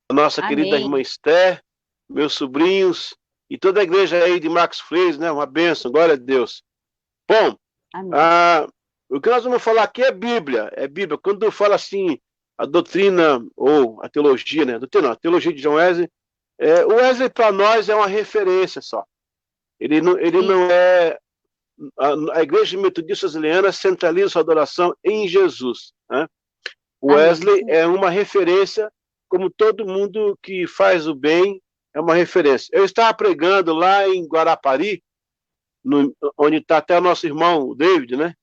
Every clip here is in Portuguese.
a nossa querida irmã Amém. Esther, meus sobrinhos e toda a igreja aí de Marcos Freire, né? Uma bênção, glória a Deus. Bom, Amém. ah, o que nós vamos falar aqui é Bíblia, é Bíblia. Quando fala assim, a doutrina ou a teologia, né? A teologia de John Wesley, o Wesley para nós é uma referência só. Ele Isso. não é. A Igreja Metodista Wesleyana centraliza sua adoração em Jesus, né? Amém. Wesley Isso mesmo. é uma referência, como todo mundo que faz o bem é uma referência. Eu estava pregando lá em Guarapari, onde está até o nosso irmão, o David, né?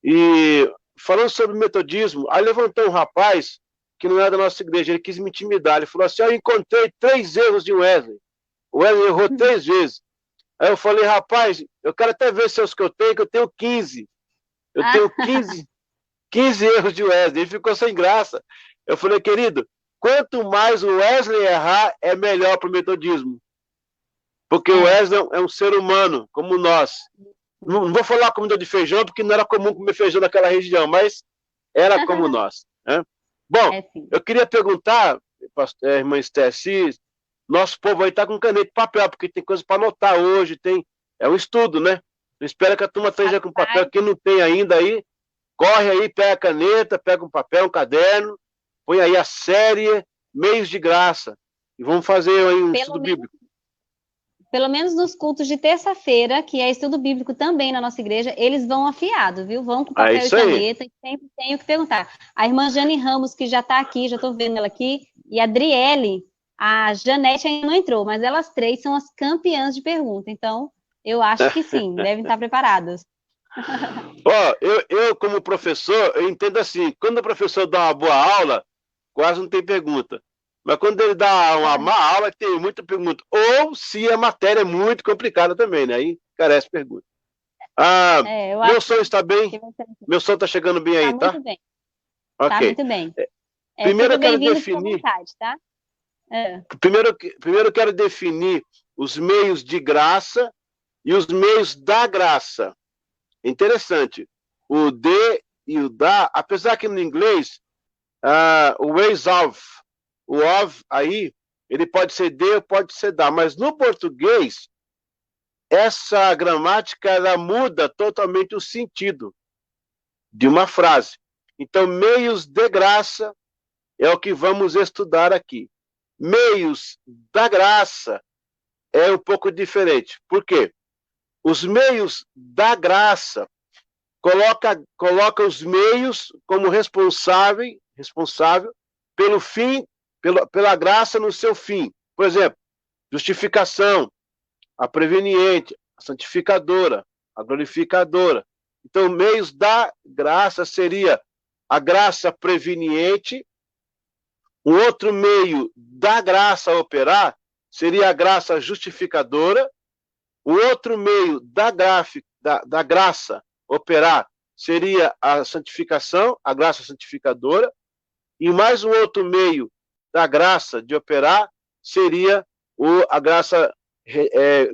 E falando sobre metodismo, aí levantou um rapaz que não é da nossa igreja, ele quis me intimidar. Ele falou assim: eu encontrei 3 erros de Wesley. O Wesley errou 3 vezes. Aí eu falei: rapaz, eu quero até ver se é os que eu tenho 15. Eu Ah, tenho 15 erros de Wesley. Ele ficou sem graça. Eu falei: querido, quanto mais o Wesley errar, é melhor para o metodismo. Porque o é. Wesley é um ser humano, como nós. Não vou falar comida de feijão, porque não era comum comer feijão naquela região, mas era como nós. Né? Bom, É sim. eu queria perguntar, irmã Esther, se nosso povo aí está com caneta e papel, porque tem coisa para anotar hoje, é um estudo, né? Eu espero que a turma esteja com papel, Rapaz, quem não tem ainda aí, corre aí, pega a caneta, pega um papel, um caderno, põe aí a série Meios de Graça, e vamos fazer aí um pelo estudo menos, bíblico. pelo menos nos cultos de terça-feira, que é estudo bíblico também na nossa igreja, eles vão afiado, viu? Vão com É papel e isso aí. caneta e sempre tenho que perguntar. A irmã Jane Ramos, que já está aqui, já estou vendo ela aqui, e a Adriele, a Janete ainda não entrou, mas elas três são as campeãs de pergunta. Então, eu acho que sim, devem estar preparadas. Ó, eu, como professor, eu entendo assim, quando o professor dá uma boa aula, quase não tem pergunta. Mas quando ele dá uma má aula, tem muita pergunta. Ou se a matéria é muito complicada também, né? Aí carece pergunta. Ah, É, eu meu acho som está bem? que vai ser. Meu som está chegando bem Tá aí, tá? muito bem, tá Ok. muito bem. É, Primeiro fica eu quero bem-vindo, fica à definir, vontade, tá? É. primeiro eu quero definir os meios de graça e os meios da graça. Interessante. O de e o da, apesar que no inglês, o ways of, o of aí, ele pode ser de ou pode ser da, mas no português, essa gramática ela muda totalmente o sentido de uma frase. Então, meios de graça é o que vamos estudar aqui. Meios da graça é um pouco diferente. Por quê? Os meios da graça coloca os meios como responsável pelo fim, pela graça no seu fim. Por exemplo, justificação, a preveniente, a santificadora, a glorificadora. Então, meios da graça seria a graça preveniente. Um outro meio da graça a operar seria a graça justificadora. O outro meio da graça operar seria a santificação, a graça santificadora. E mais um outro meio da graça de operar seria a graça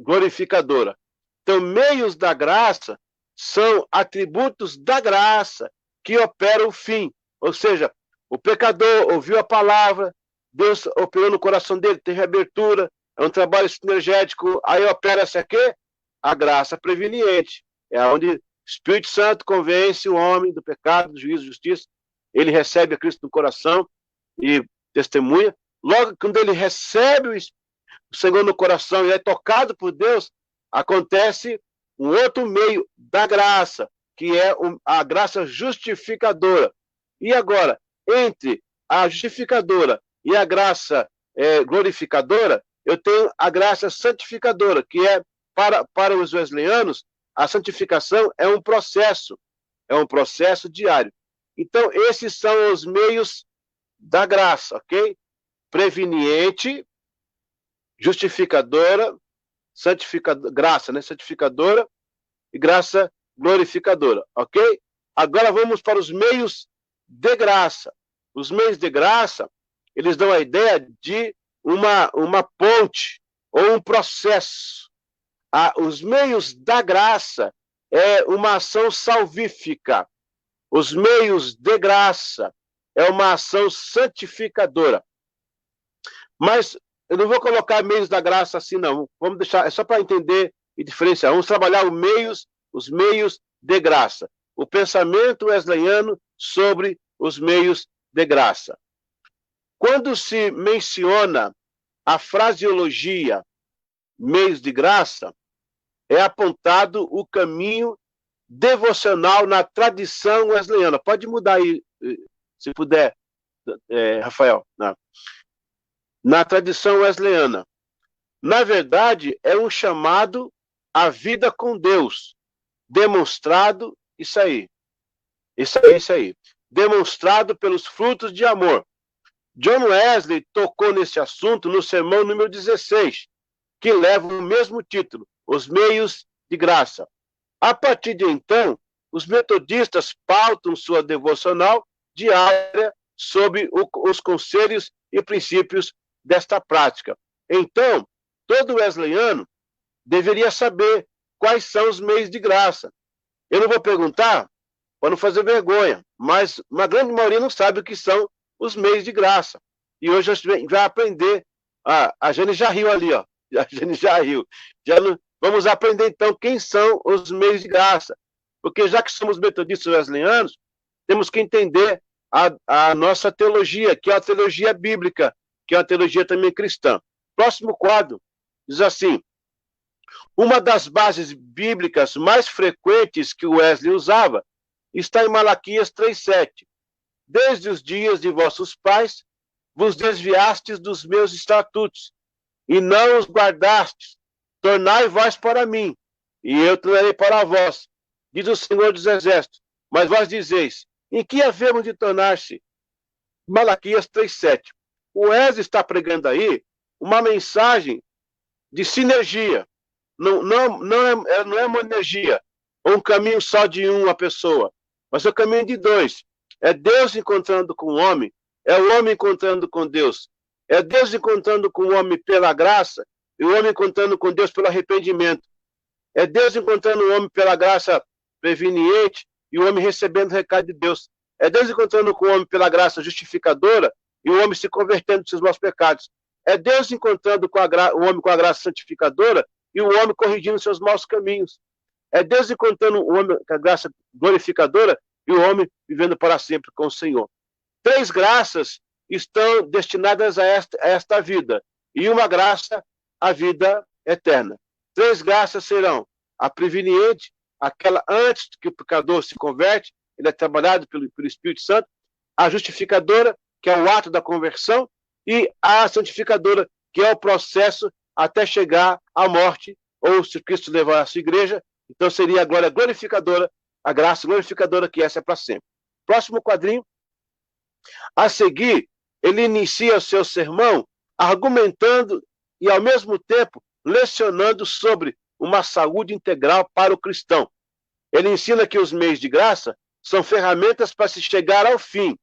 glorificadora. Então, meios da graça são atributos da graça que operam o fim. Ou seja, o pecador ouviu a palavra, Deus operou no coração dele, teve abertura, é um trabalho sinergético, aí opera-se aqui a graça preveniente. É onde o Espírito Santo convence o homem do pecado, do juízo, justiça. Ele recebe a Cristo no coração e testemunha. Logo, quando ele recebe o Senhor no coração e é tocado por Deus, acontece um outro meio da graça, que é a graça justificadora. E agora, entre a justificadora e a graça glorificadora, eu tenho a graça santificadora, que é, para os wesleyanos, a santificação é um processo diário. Então, esses são os meios da graça, ok? Preveniente, justificadora, santificadora, graça, né? Santificadora e graça glorificadora, ok? Agora vamos para os meios de graça. Os meios de graça, eles dão a ideia de uma ponte ou um processo. Os meios da graça é uma ação salvífica. Os meios de graça é uma ação santificadora. Mas eu não vou colocar meios da graça assim, não. Vamos deixar, é só para entender e diferenciar. Vamos trabalhar os meios de graça. O pensamento wesleyano sobre os meios de graça. Quando se menciona a fraseologia meios de graça, é apontado o caminho devocional na tradição wesleyana. Pode mudar aí, se puder, Rafael. Na tradição wesleyana. Na verdade, é um chamado à vida com Deus, demonstrado, isso aí, demonstrado pelos frutos de amor. John Wesley tocou nesse assunto no sermão número 16, que leva o mesmo título, Os Meios de Graça. A partir de então, os metodistas pautam sua devocional diária sobre os conselhos e princípios desta prática. Então, todo wesleyano deveria saber quais são os meios de graça. Eu não vou perguntar para não fazer vergonha, mas uma grande maioria não sabe o que são os meios de graça. E hoje a gente vai aprender. A Jane já riu ali, ó. A Jane já riu. Vamos aprender, então, quem são os meios de graça. Porque já que somos metodistas wesleyanos, temos que entender a nossa teologia, que é a teologia bíblica, que é a teologia também cristã. Próximo quadro diz assim: uma das bases bíblicas mais frequentes que o Wesley usava está em Malaquias 3,7. Desde os dias de vossos pais, vos desviastes dos meus estatutos, e não os guardastes. Tornai vós para mim, e eu tornarei para vós, diz o Senhor dos Exércitos. Mas vós dizeis, em que havemos de tornar-se? Malaquias 3,7. O Wesley está pregando aí uma mensagem de sinergia. Não é uma energia, ou um caminho só de uma pessoa, mas é o caminho de dois. É Deus encontrando com o homem, é o homem encontrando com Deus. É Deus encontrando com o homem pela graça, e o homem encontrando com Deus pelo arrependimento. É Deus encontrando o homem pela graça preveniente, e o homem recebendo o recado de Deus. É Deus encontrando com o homem pela graça justificadora, e o homem se convertendo dos seus maus pecados. É Deus encontrando o homem com a graça santificadora, e o homem corrigindo seus maus caminhos. É Deus encontrando o homem com a graça glorificadora, e o homem vivendo para sempre com o Senhor. 3 graças estão destinadas a esta vida, e uma graça à vida eterna. 3 graças serão a preveniente, aquela antes que o pecador se converte, ele é trabalhado pelo Espírito Santo, a justificadora, que é o ato da conversão, e a santificadora, que é o processo até chegar à morte, ou se Cristo levar a sua igreja, então seria a glória glorificadora, a graça glorificadora, que essa é para sempre. Próximo quadrinho. A seguir, ele inicia o seu sermão argumentando e, ao mesmo tempo, lecionando sobre uma saúde integral para o cristão. Ele ensina que os meios de graça são ferramentas para se chegar ao fim.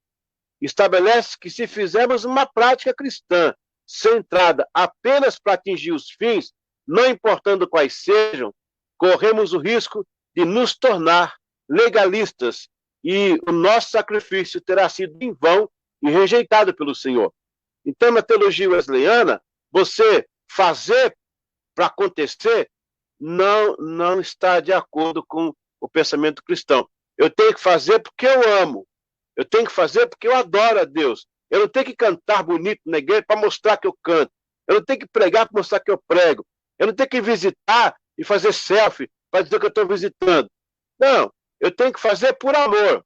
Estabelece que, se fizermos uma prática cristã centrada apenas para atingir os fins, não importando quais sejam, corremos o risco de nos tornar legalistas, e o nosso sacrifício terá sido em vão e rejeitado pelo Senhor. Então, na teologia wesleyana, você fazer para acontecer não está de acordo com o pensamento cristão. Eu tenho que fazer porque eu amo. Eu tenho que fazer porque eu adoro a Deus. Eu não tenho que cantar bonito na igreja para mostrar que eu canto. Eu não tenho que pregar para mostrar que eu prego. Eu não tenho que visitar e fazer selfie para dizer que eu estou visitando. Não, eu tenho que fazer por amor.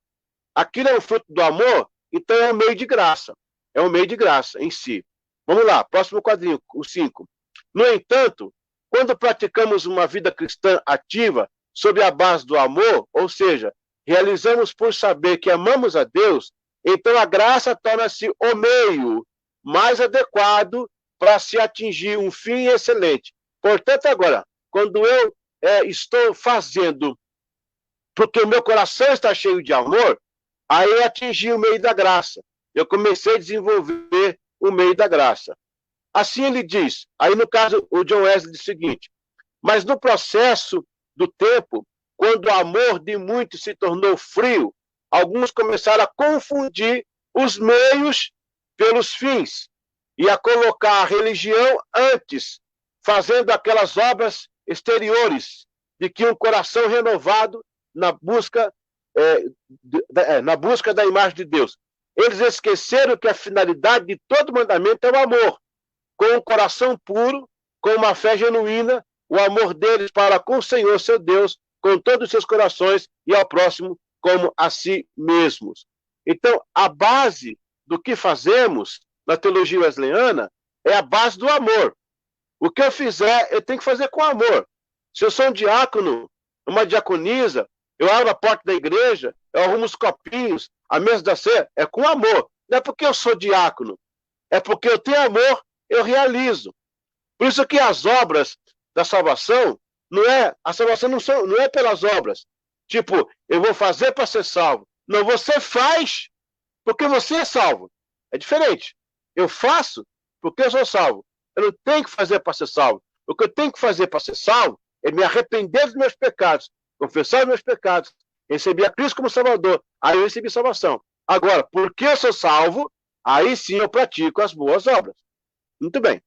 Aquilo é um fruto do amor, então é um meio de graça. É um meio de graça em si. Vamos lá, próximo quadrinho, o 5. No entanto, quando praticamos uma vida cristã ativa sobre a base do amor, ou seja, realizamos por saber que amamos a Deus, então a graça torna-se o meio mais adequado para se atingir um fim excelente. Portanto, agora, quando eu estou fazendo porque o meu coração está cheio de amor, aí eu atingi o meio da graça. Eu comecei a desenvolver o meio da graça. Assim ele diz, aí no caso o John Wesley diz o seguinte: mas no processo do tempo, quando o amor de muitos se tornou frio, alguns começaram a confundir os meios pelos fins. e a colocar a religião antes, fazendo aquelas obras exteriores, de que um coração renovado na busca, na busca da imagem de Deus. Eles esqueceram que a finalidade de todo mandamento é o amor, com um coração puro, com uma fé genuína, o amor deles para com o Senhor, seu Deus, com todos os seus corações e ao próximo como a si mesmos. Então, a base do que fazemos na teologia wesleyana é a base do amor. O que eu fizer, eu tenho que fazer com amor. Se eu sou um diácono, uma diaconisa, eu abro a porta da igreja, eu arrumo os copinhos, a mesa da ceia, é com amor. Não é porque eu sou diácono, é porque eu tenho amor, eu realizo. Por isso que as obras da salvação, a salvação não é pelas obras. Tipo, eu vou fazer para ser salvo. Não, você faz porque você é salvo. É diferente. Eu faço porque eu sou salvo. Eu não tenho que fazer para ser salvo. O que eu tenho que fazer para ser salvo é me arrepender dos meus pecados, confessar os meus pecados, receber a Cristo como Salvador. Aí eu recebi salvação. Agora, porque eu sou salvo, aí sim eu pratico as boas obras. Muito bem.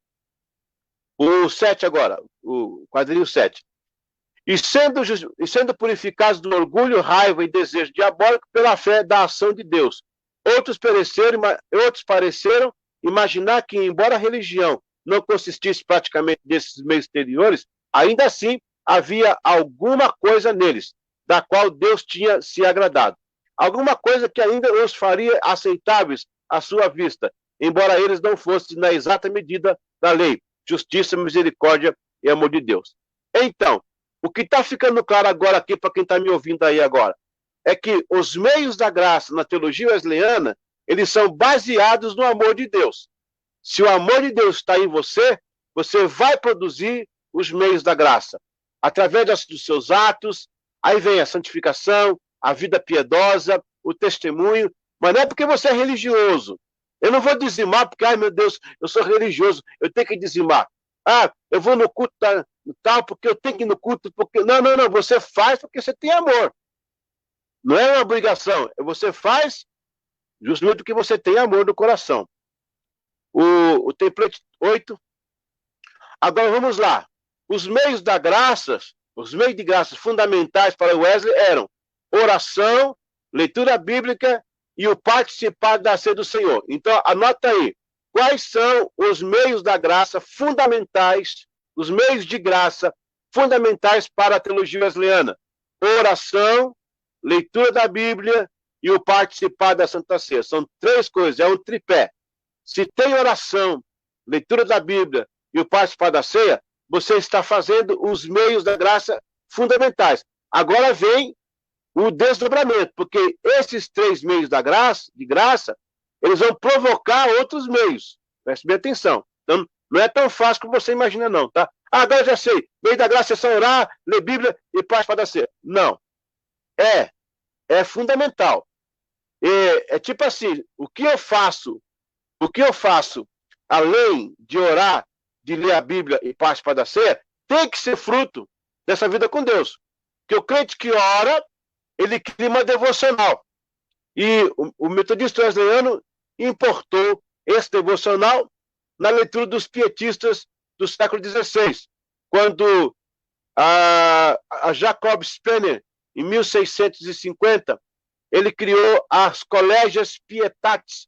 O 7 agora, o quadrinho 7. E sendo purificados do orgulho, raiva e desejo diabólico pela fé da ação de Deus. Outros pareceram imaginar que, embora a religião não consistisse praticamente desses meios exteriores, ainda assim havia alguma coisa neles, da qual Deus tinha se agradado. Alguma coisa que ainda os faria aceitáveis à sua vista, embora eles não fossem na exata medida da lei, justiça, misericórdia e amor de Deus. Então, o que está ficando claro agora aqui, para quem está me ouvindo aí agora, é que os meios da graça na teologia wesleyana, eles são baseados no amor de Deus. Se o amor de Deus está em você, você vai produzir os meios da graça. Através dos seus atos, aí vem a santificação, a vida piedosa, o testemunho, mas não é porque você é religioso. Eu não vou dizimar porque, ai meu Deus, eu sou religioso, eu tenho que dizimar. Ah, eu vou no culto tal porque eu tenho que ir no culto, porque... Não, você faz porque você tem amor. Não é uma obrigação, você faz justamente porque você tem amor no coração. O template 8. Agora vamos lá. Os meios de graça fundamentais para Wesley eram oração, leitura bíblica e o participar da ceia do Senhor. Então, anota aí. Quais são os meios da graça fundamentais, os meios de graça fundamentais para a teologia wesleyana? Oração, leitura da Bíblia e o participar da Santa Ceia. São três coisas, é um tripé. Se tem oração, leitura da Bíblia e o participar da ceia, você está fazendo os meios da graça fundamentais. Agora vem o desdobramento, porque esses três meios de graça, eles vão provocar outros meios. Preste bem atenção. Então, não é tão fácil como você imagina, não, tá? Ah, agora já sei. Meio da graça é só orar, ler Bíblia e participar da ceia. Não. É fundamental. É tipo assim, o que eu faço, além de orar, de ler a Bíblia e participar da ceia, tem que ser fruto dessa vida com Deus. Porque o crente que ora, ele cria uma devocional. E o metodista wesleyano importou esse devocional na leitura dos pietistas do século XVI, quando a Jacob Spener, em 1650, ele criou as Collegias Pietatis,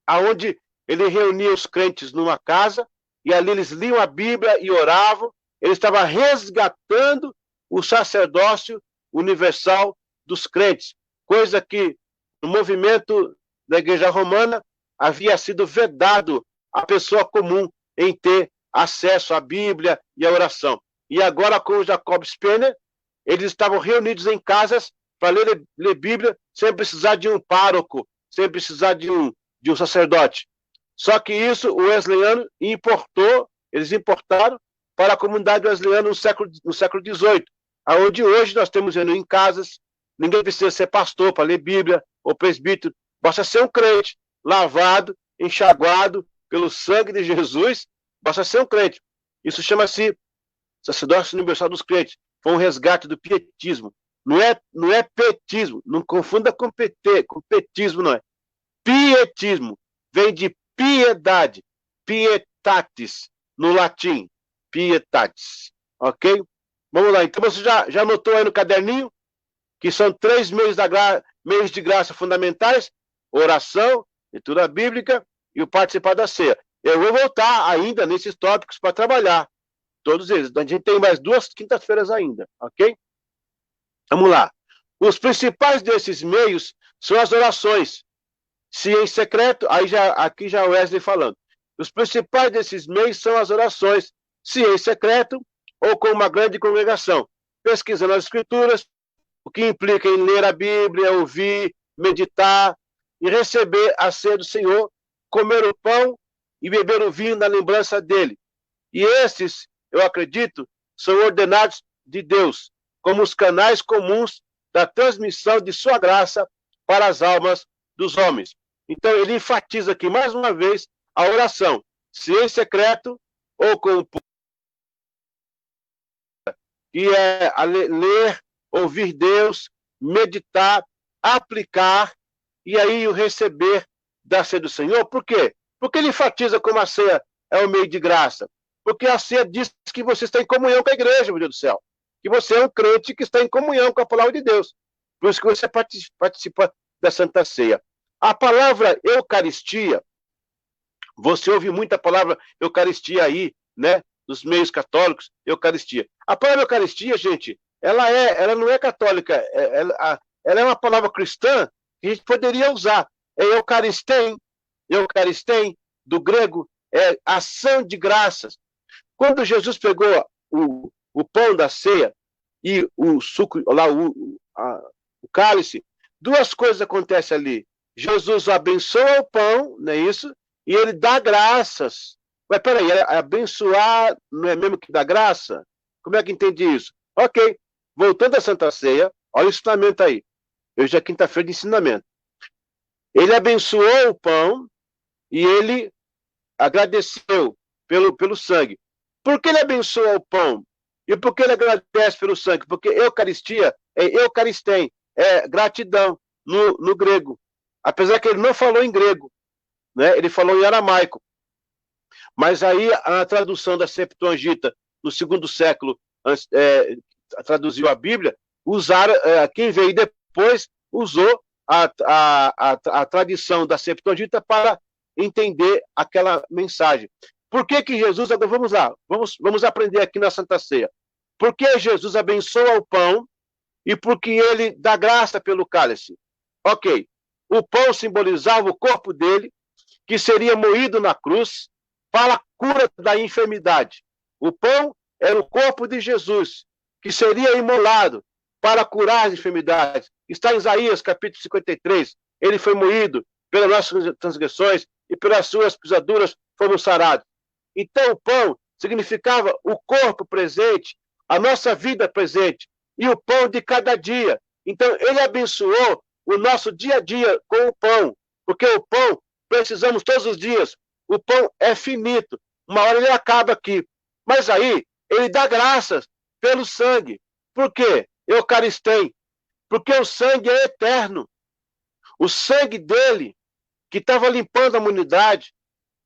aonde ele reunia os crentes numa casa, e ali eles liam a Bíblia e oravam. Ele estava resgatando o sacerdócio universal dos crentes, coisa que no movimento da Igreja Romana havia sido vedado à pessoa comum em ter acesso à Bíblia e à oração. E agora, com o Jacob Spener, eles estavam reunidos em casas para ler Bíblia sem precisar de um pároco, sem precisar de um sacerdote. Só que isso o wesleyano eles importaram para a comunidade wesleyana no século XVIII, onde hoje nós temos em casas, ninguém precisa ser pastor para ler Bíblia ou presbítero, basta ser um crente, lavado, enxaguado pelo sangue de Jesus, basta ser um crente. Isso chama-se sacerdócio universal dos crentes. Foi um resgate do pietismo. Não é petismo, não confunda com petismo, não é. pietismo. Vem de piedade. Pietatis, no latim. Pietatis. Ok? Vamos lá. Então você já anotou aí no caderninho que são 3 meios de graça fundamentais: oração, leitura bíblica e o participar da ceia. Eu vou voltar ainda nesses tópicos para trabalhar todos eles. A gente tem mais 2 quintas-feiras ainda, ok? Vamos lá. Os principais desses meios são as orações. Se em secreto, aqui já o Wesley falando. Os principais desses meios são as orações, se em secreto ou com uma grande congregação, pesquisando as escrituras, o que implica em ler a Bíblia, ouvir, meditar e receber a ceia do Senhor, comer o pão e beber o vinho na lembrança dele. E esses, eu acredito, são ordenados de Deus, como os canais comuns da transmissão de sua graça para as almas dos homens. Então, ele enfatiza aqui, mais uma vez, a oração, se em secreto ou com o povo, que é ler, ouvir Deus, meditar, aplicar, e aí o receber da ceia do Senhor. Por quê? Porque ele enfatiza como a ceia é o meio de graça. Porque a ceia diz que você está em comunhão com a igreja, meu Deus do céu. Que você é um crente que está em comunhão com a palavra de Deus. Por isso que você participa da Santa Ceia. A palavra Eucaristia, você ouve muita palavra Eucaristia aí, né? Nos meios católicos, Eucaristia. A palavra Eucaristia, gente, ela não é católica, ela é uma palavra cristã que a gente poderia usar. É Eucaristém, do grego, é ação de graças. Quando Jesus pegou o pão da ceia e o suco, lá, o cálice, 2 coisas acontecem ali. Jesus abençoa o pão, não é isso? E ele dá graças. Mas peraí, abençoar não é mesmo que dar graça? Como é que entende isso? Ok, voltando à Santa Ceia, olha o ensinamento aí. Hoje é quinta-feira de ensinamento. Ele abençoou o pão e ele agradeceu pelo sangue. Por que ele abençoa o pão? E por que ele agradece pelo sangue? Porque Eucaristia é Eucaristém, é gratidão no grego. Apesar que ele não falou em grego, né? Ele falou em aramaico. Mas aí a tradução da Septuaginta, no 2º século, traduziu a Bíblia, quem veio depois usou a tradição da Septuaginta para entender aquela mensagem. Por que Jesus, agora vamos lá, vamos aprender aqui na Santa Ceia. Por que Jesus abençoa o pão e porque ele dá graça pelo cálice? Ok, o pão simbolizava o corpo dele, que seria moído na cruz para a cura da enfermidade. O pão era o corpo de Jesus, que seria imolado para curar as enfermidades. Está em Isaías, capítulo 53. Ele foi moído pelas nossas transgressões e pelas suas pisaduras fomos sarados. Então, o pão significava o corpo presente, a nossa vida presente, e o pão de cada dia. Então, ele abençoou o nosso dia a dia com o pão, porque o pão precisamos todos os dias. O pão é finito, uma hora ele acaba aqui. Mas aí, ele dá graças pelo sangue. Por quê? Eucaristém. Porque o sangue é eterno. O sangue dele, que estava limpando a humanidade,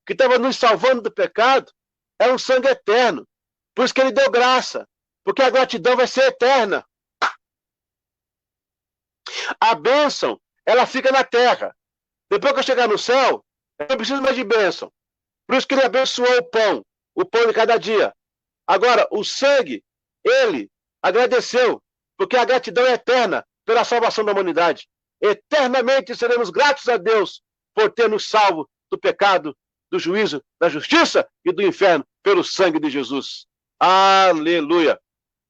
que estava nos salvando do pecado, é um sangue eterno. Por isso que ele deu graça, porque a gratidão vai ser eterna. A bênção, ela fica na terra. Depois que eu chegar no céu, eu não preciso mais de bênção. Por isso que ele abençoou o pão de cada dia. Agora, o sangue, ele agradeceu, porque a gratidão é eterna pela salvação da humanidade. Eternamente seremos gratos a Deus por ter nos salvo do pecado, do juízo, da justiça e do inferno pelo sangue de Jesus. Aleluia!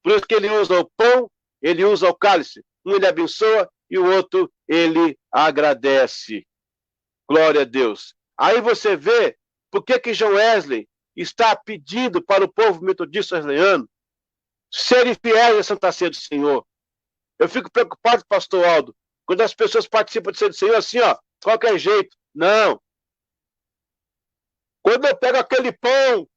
Por isso que ele usa o pão, ele usa o cálice. Um ele abençoa e o outro ele agradece. Glória a Deus. Aí você vê por que John Wesley está pedindo para o povo metodista wesleyano serem fiéis à Santa Ceia do Senhor. Eu fico preocupado, pastor Aldo, quando as pessoas participam da Ceia do Senhor assim, ó, qualquer jeito. Não. Quando eu pego aquele pão,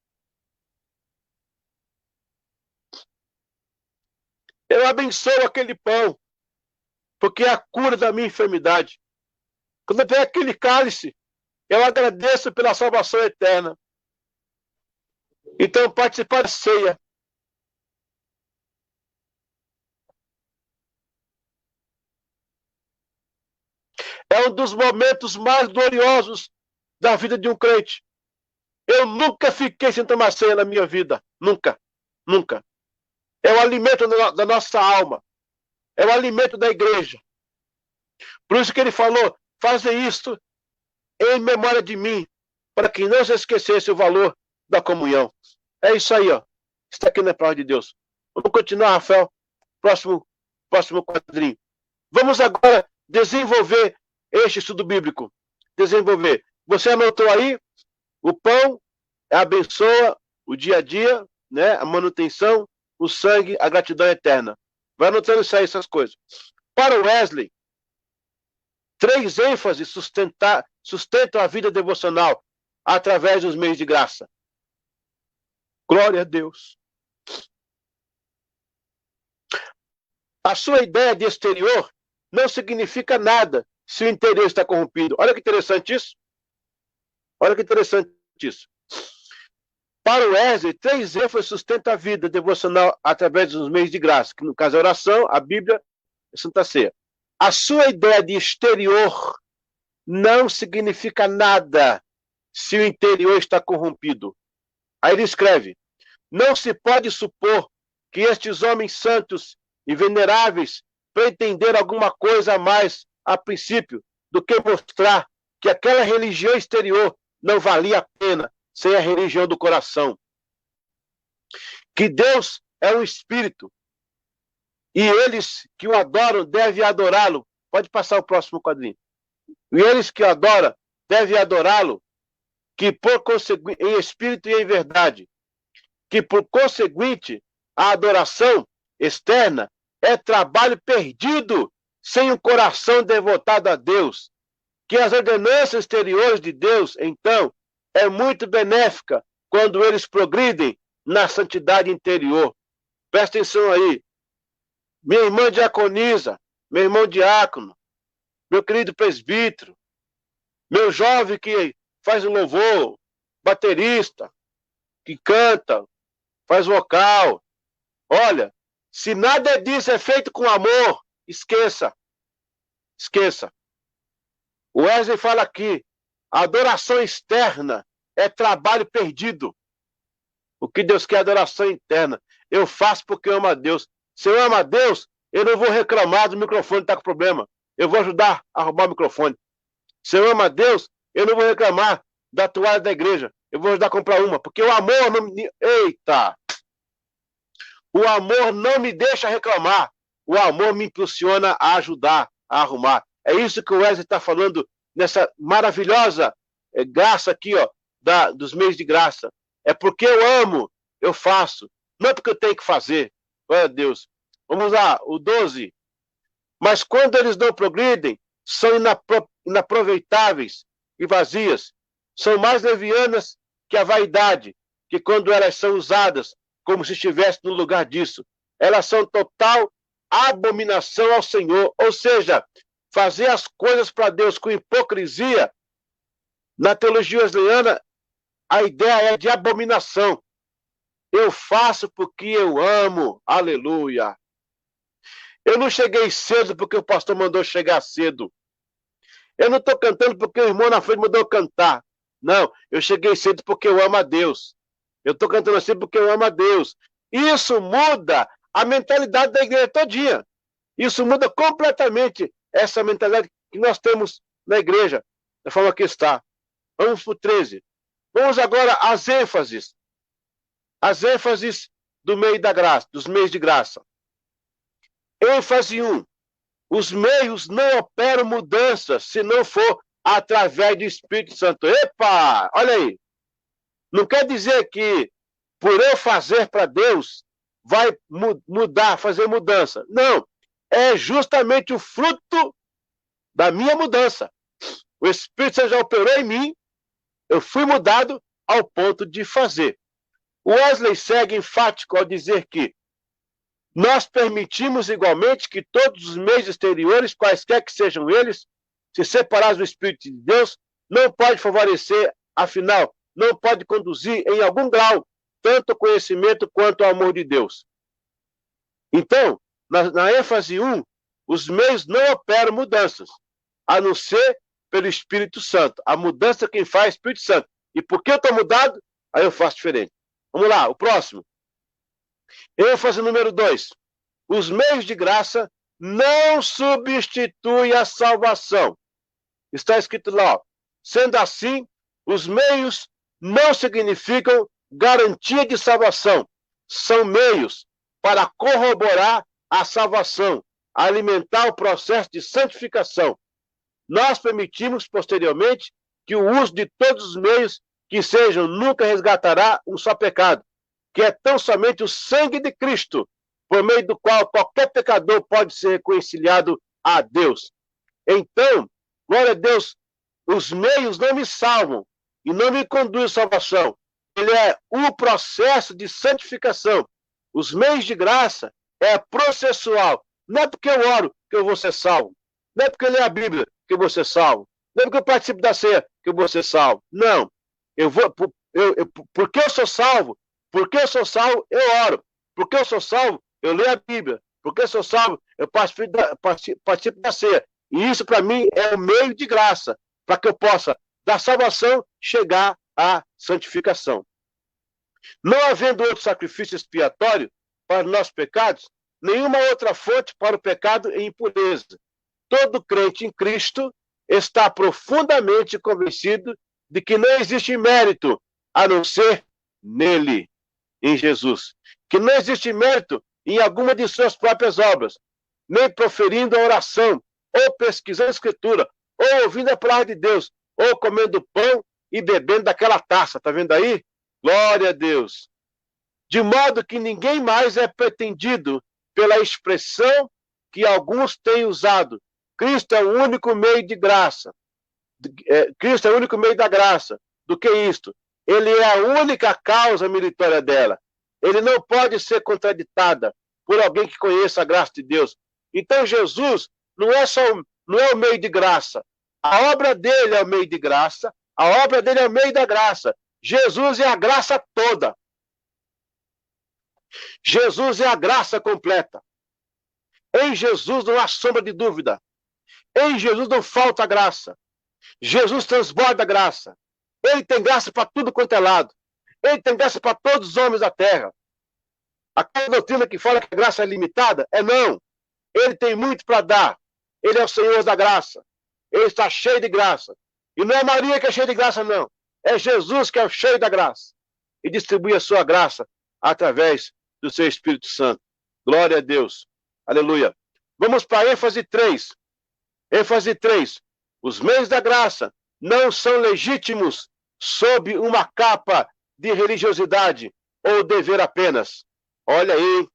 eu abençoo aquele pão, porque é a cura da minha enfermidade. Quando eu pego aquele cálice, eu agradeço pela salvação eterna. Então, participar da ceia é um dos momentos mais gloriosos da vida de um crente. Eu nunca fiquei sem tomar ceia na minha vida. Nunca. Nunca. É o alimento da nossa alma. É o alimento da igreja. Por isso que ele falou, fazer isto em memória de mim, para que não se esquecesse o valor da comunhão. É isso aí, ó. Está aqui na palavra de Deus. Vamos continuar, Rafael. Próximo quadrinho. Vamos agora desenvolver este estudo bíblico. Desenvolver. Você anotou aí? O pão abençoa o dia a dia, né? A manutenção, o sangue, a gratidão eterna. Vai anotando isso aí, essas coisas. Para Wesley, 3 ênfases sustentam a vida devocional através dos meios de graça. Glória a Deus. A sua ideia de exterior não significa nada se o interior está corrompido. Olha que interessante isso. Olha que interessante isso. Para o Wesley, 3 ênfases sustentam a vida devocional através dos meios de graça, que no caso é a oração, a Bíblia e a Santa Ceia. A sua ideia de exterior não significa nada se o interior está corrompido. Aí ele escreve, não se pode supor que estes homens santos e veneráveis pretenderam alguma coisa a mais, a princípio, do que mostrar que aquela religião exterior não valia a pena sem a religião do coração. Que Deus é um espírito e eles que o adoram devem adorá-lo. Pode passar o próximo quadrinho. E eles que o adoram devem adorá-lo, que por conseguinte, em espírito e em verdade, que por conseguinte a adoração externa é trabalho perdido sem um coração devotado a Deus, que as ordenanças exteriores de Deus, então, é muito benéfica quando eles progridem na santidade interior. Presta atenção aí. Minha irmã diaconisa, meu irmão diácono, meu querido presbítero, meu jovem que faz o louvor, baterista, que canta, faz vocal. Olha, se nada disso é feito com amor, esqueça. Esqueça. O Wesley fala aqui, a adoração externa é trabalho perdido. O que Deus quer é adoração interna. Eu faço porque eu amo a Deus. Se eu amo a Deus, eu não vou reclamar do microfone estar com problema. Eu vou ajudar a arrumar o microfone. Se eu amo a Deus, eu não vou reclamar da toalha da igreja. Eu vou ajudar a comprar uma. Porque o amor não me... Eita! O amor não me deixa reclamar. O amor me impulsiona a ajudar, a arrumar. É isso que o Wesley está falando nessa maravilhosa graça aqui, ó, dos meios de graça. É porque eu amo, eu faço. Não é porque eu tenho que fazer. Glória a Deus. Vamos lá, o 12. Mas quando eles não progridem, são inaproveitáveis e vazias. São mais levianas que a vaidade, que quando elas são usadas como se estivesse no lugar disso. Elas são total abominação ao Senhor. Ou seja, fazer as coisas para Deus com hipocrisia, na teologia wesleyana, a ideia é de abominação. Eu faço porque eu amo. Aleluia. Eu não cheguei cedo porque o pastor mandou chegar cedo. Eu não estou cantando porque o irmão na frente mandou cantar. Não, eu cheguei cedo porque eu amo a Deus. Eu estou cantando assim porque eu amo a Deus. Isso muda a mentalidade da igreja todinha. Isso muda completamente essa mentalidade que nós temos na igreja, da forma que está. Vamos para o 13. Vamos agora às ênfases. As ênfases do meio da graça, dos meios de graça. ênfase 1. Os meios não operam mudanças se não for através do Espírito Santo. Epa! Olha aí. Não quer dizer que por eu fazer para Deus vai mudar, fazer mudança. Não. É justamente o fruto da minha mudança. O Espírito Santo já operou em mim, eu fui mudado ao ponto de fazer. O Wesley segue enfático ao dizer que nós permitimos igualmente que todos os meios exteriores, quaisquer que sejam eles, se separados do Espírito de Deus, não pode favorecer, afinal, não pode conduzir em algum grau tanto o conhecimento quanto o amor de Deus. Então, na ênfase 1, os meios não operam mudanças, a não ser pelo Espírito Santo. A mudança quem faz é o Espírito Santo. E porque eu estou mudado, aí eu faço diferente. Vamos lá, o próximo. ênfase número 2. Os meios de graça não substituem a salvação. Está escrito lá, ó. Sendo assim, os meios não significam garantia de salvação. São meios para corroborar a salvação, alimentar o processo de santificação. Nós permitimos, posteriormente, que o uso de todos os meios que sejam nunca resgatará um só pecado, que é tão somente o sangue de Cristo, por meio do qual qualquer pecador pode ser reconciliado a Deus. Então, glória a Deus, os meios não me salvam e não me conduzem à salvação. Ele é o processo de santificação. Os meios de graça é processual. Não é porque eu oro que eu vou ser salvo. Não é porque eu leio a Bíblia que eu vou ser salvo. Não é porque eu participo da ceia que eu vou ser salvo. Não. Porque eu sou salvo, eu oro. Porque eu sou salvo, eu leio a Bíblia. Porque eu sou salvo, eu participo da ceia. E isso, para mim, é o meio de graça, para que eu possa, da salvação, chegar à santificação. Não havendo outro sacrifício expiatório para os nossos pecados, nenhuma outra fonte para o pecado e impureza. Todo crente em Cristo está profundamente convencido de que não existe mérito a não ser nele, em Jesus. Que não existe mérito em alguma de suas próprias obras, nem proferindo a oração, ou pesquisando a Escritura, ou ouvindo a palavra de Deus, ou comendo pão e bebendo daquela taça. Está vendo aí? Glória a Deus. De modo que ninguém mais é pretendido pela expressão que alguns têm usado. Cristo é o único meio de graça. Cristo é o único meio da graça. Do que isto? Ele é a única causa meritória dela. Ele não pode ser contraditada por alguém que conheça a graça de Deus. Então Jesus não é o meio de graça. A obra dele é o meio de graça. A obra dele é o meio da graça. Jesus é a graça toda. Jesus é a graça completa. Em Jesus não há sombra de dúvida. Em Jesus não falta graça. Jesus transborda graça. Ele tem graça para tudo quanto é lado. Ele tem graça para todos os homens da terra. Aquela doutrina que fala que a graça é limitada, não. Ele tem muito para dar. Ele é o Senhor da graça. Ele está cheio de graça. E não é Maria que é cheia de graça, não. É Jesus que é o cheio da graça. E distribui a sua graça através do seu Espírito Santo. Glória a Deus. Aleluia. Vamos para ênfase 3. ênfase 3. Os meios da graça não são legítimos sob uma capa de religiosidade ou dever apenas. Olha aí.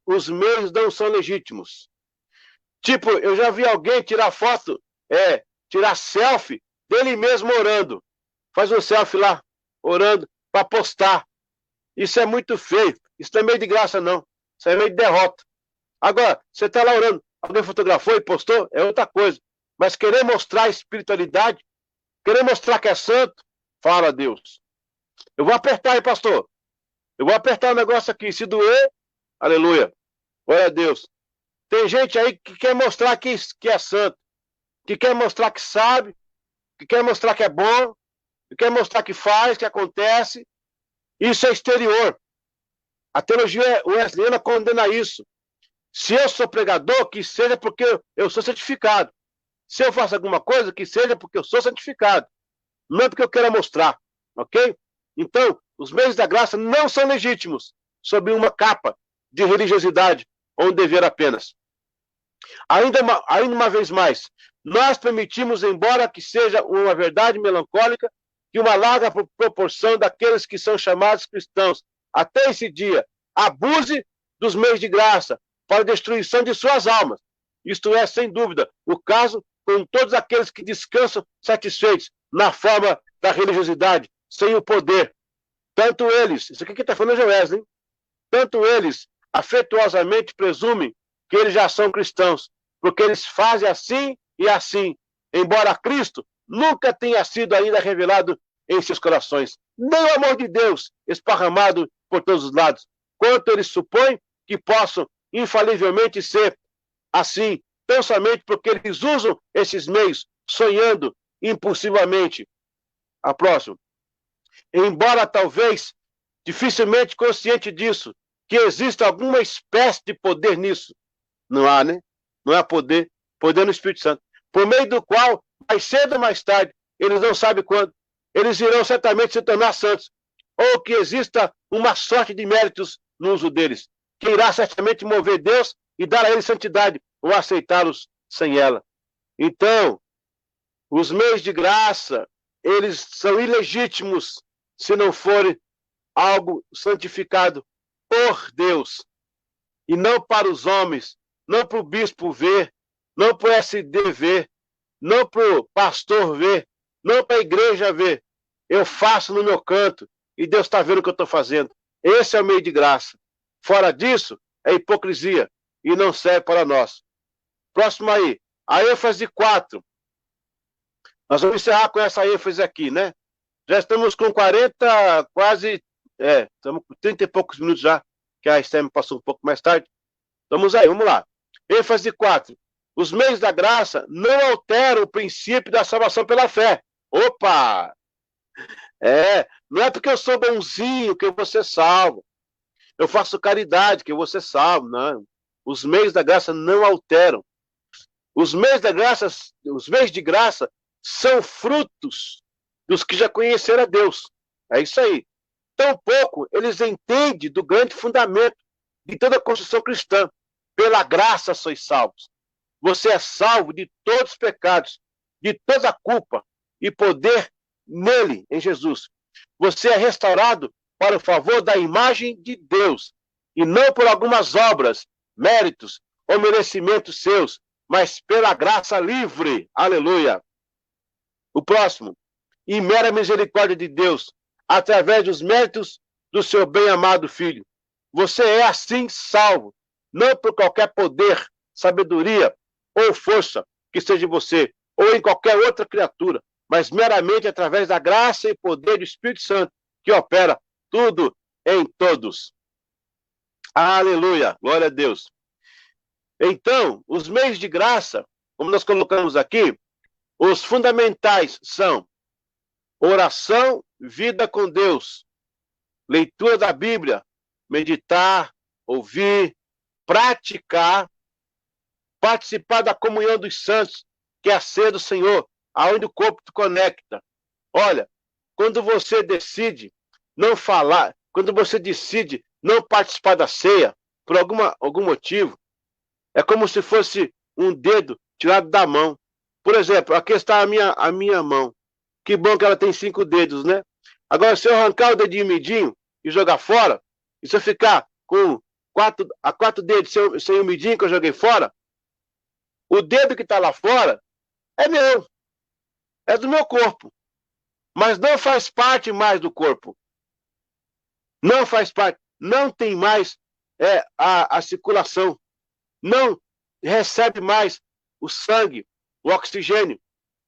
Os meios não são legítimos. Tipo, eu já vi alguém tirar foto, tirar selfie dele mesmo orando. Faz um selfie lá, orando, para postar. Isso é muito feio. Isso não é meio de graça, não. Isso é meio de derrota. Agora, você está lá orando, alguém fotografou e postou, é outra coisa. Mas querer mostrar espiritualidade, querer mostrar que é santo, fala a Deus. Eu vou apertar aí, pastor. Eu vou apertar o negócio aqui. Se doer, aleluia. Glória a Deus. Tem gente aí que quer mostrar que é santo, que quer mostrar que sabe, que quer mostrar que é bom, que quer mostrar que faz, que acontece. Isso é exterior. A teologia wesleyana condena isso. Se eu sou pregador, que seja porque eu sou santificado. Se eu faço alguma coisa, que seja porque eu sou santificado. Não é porque eu quero mostrar. Ok? Então, os meios da graça não são legítimos sob uma capa de religiosidade ou um dever apenas. Ainda uma vez mais, nós permitimos, embora que seja uma verdade melancólica, que uma larga proporção daqueles que são chamados cristãos até esse dia abuse dos meios de graça para a destruição de suas almas. Isto é, sem dúvida, o caso com todos aqueles que descansam satisfeitos na forma da religiosidade, sem o poder. Tanto eles, isso aqui que está falando é Wesley, hein? Tanto eles afetuosamente presumem que eles já são cristãos, porque eles fazem assim e assim, embora Cristo nunca tenha sido ainda revelado em seus corações. Nem o amor de Deus esparramado por todos os lados, quanto eles supõem que possam infalivelmente ser assim, tão somente porque eles usam esses meios, sonhando impulsivamente. A próxima. Embora talvez dificilmente consciente disso, que existe alguma espécie de poder nisso. Não há, né? Não há poder no Espírito Santo, por meio do qual, mais cedo ou mais tarde, eles não sabem quando, eles irão certamente se tornar santos, ou que exista uma sorte de méritos no uso deles, que irá certamente mover Deus e dar a eles santidade, ou aceitá-los sem ela. Então, os meios de graça, eles são ilegítimos se não forem algo santificado por Deus, e não para os homens, não para o bispo ver, não para o SD ver, não para o pastor ver, não para a igreja ver. Eu faço no meu canto e Deus está vendo o que eu estou fazendo. Esse é o meio de graça. Fora disso, é hipocrisia e não serve para nós. Próximo aí, a ênfase 4. Nós vamos encerrar com essa ênfase aqui, né? Já estamos com 40, quase, estamos com 30 e poucos minutos já, que a STM passou um pouco mais tarde. Vamos aí, vamos lá. ênfase 4. Os meios da graça não alteram o princípio da salvação pela fé. Opa! Não é porque eu sou bonzinho que eu vou ser salvo. Eu faço caridade que eu vou ser salvo. Não. Os meios da graça não alteram. Os meios de graça são frutos dos que já conheceram a Deus. É isso aí. Tampouco eles entendem do grande fundamento de toda a construção cristã. Pela graça sois salvos. Você é salvo de todos os pecados, de toda a culpa e poder nele, em Jesus. Você é restaurado para o favor da imagem de Deus, e não por algumas obras, méritos ou merecimentos seus, mas pela graça livre. Aleluia. O próximo. E mera misericórdia de Deus, através dos méritos do seu bem-amado Filho. Você é assim salvo, não por qualquer poder, sabedoria ou força que seja em você, ou em qualquer outra criatura, mas meramente através da graça e poder do Espírito Santo, que opera tudo em todos. Aleluia, glória a Deus. Então, os meios de graça, como nós colocamos aqui, os fundamentais são oração, vida com Deus, leitura da Bíblia, meditar, ouvir, praticar, participar da comunhão dos santos, que é a ceia do Senhor, aonde o corpo te conecta. Olha, quando você decide não falar, quando você decide não participar da ceia, por algum motivo, é como se fosse um dedo tirado da mão. Por exemplo, aqui está a minha mão. Que bom que ela tem 5 dedos, né? Agora, se eu arrancar o dedinho midinho e jogar fora, e se eu ficar com 4 dedos sem o midinho que eu joguei fora, o dedo que está lá fora é meu, é do meu corpo, mas não faz parte mais do corpo. Não faz parte, não tem mais a circulação, não recebe mais o sangue, o oxigênio.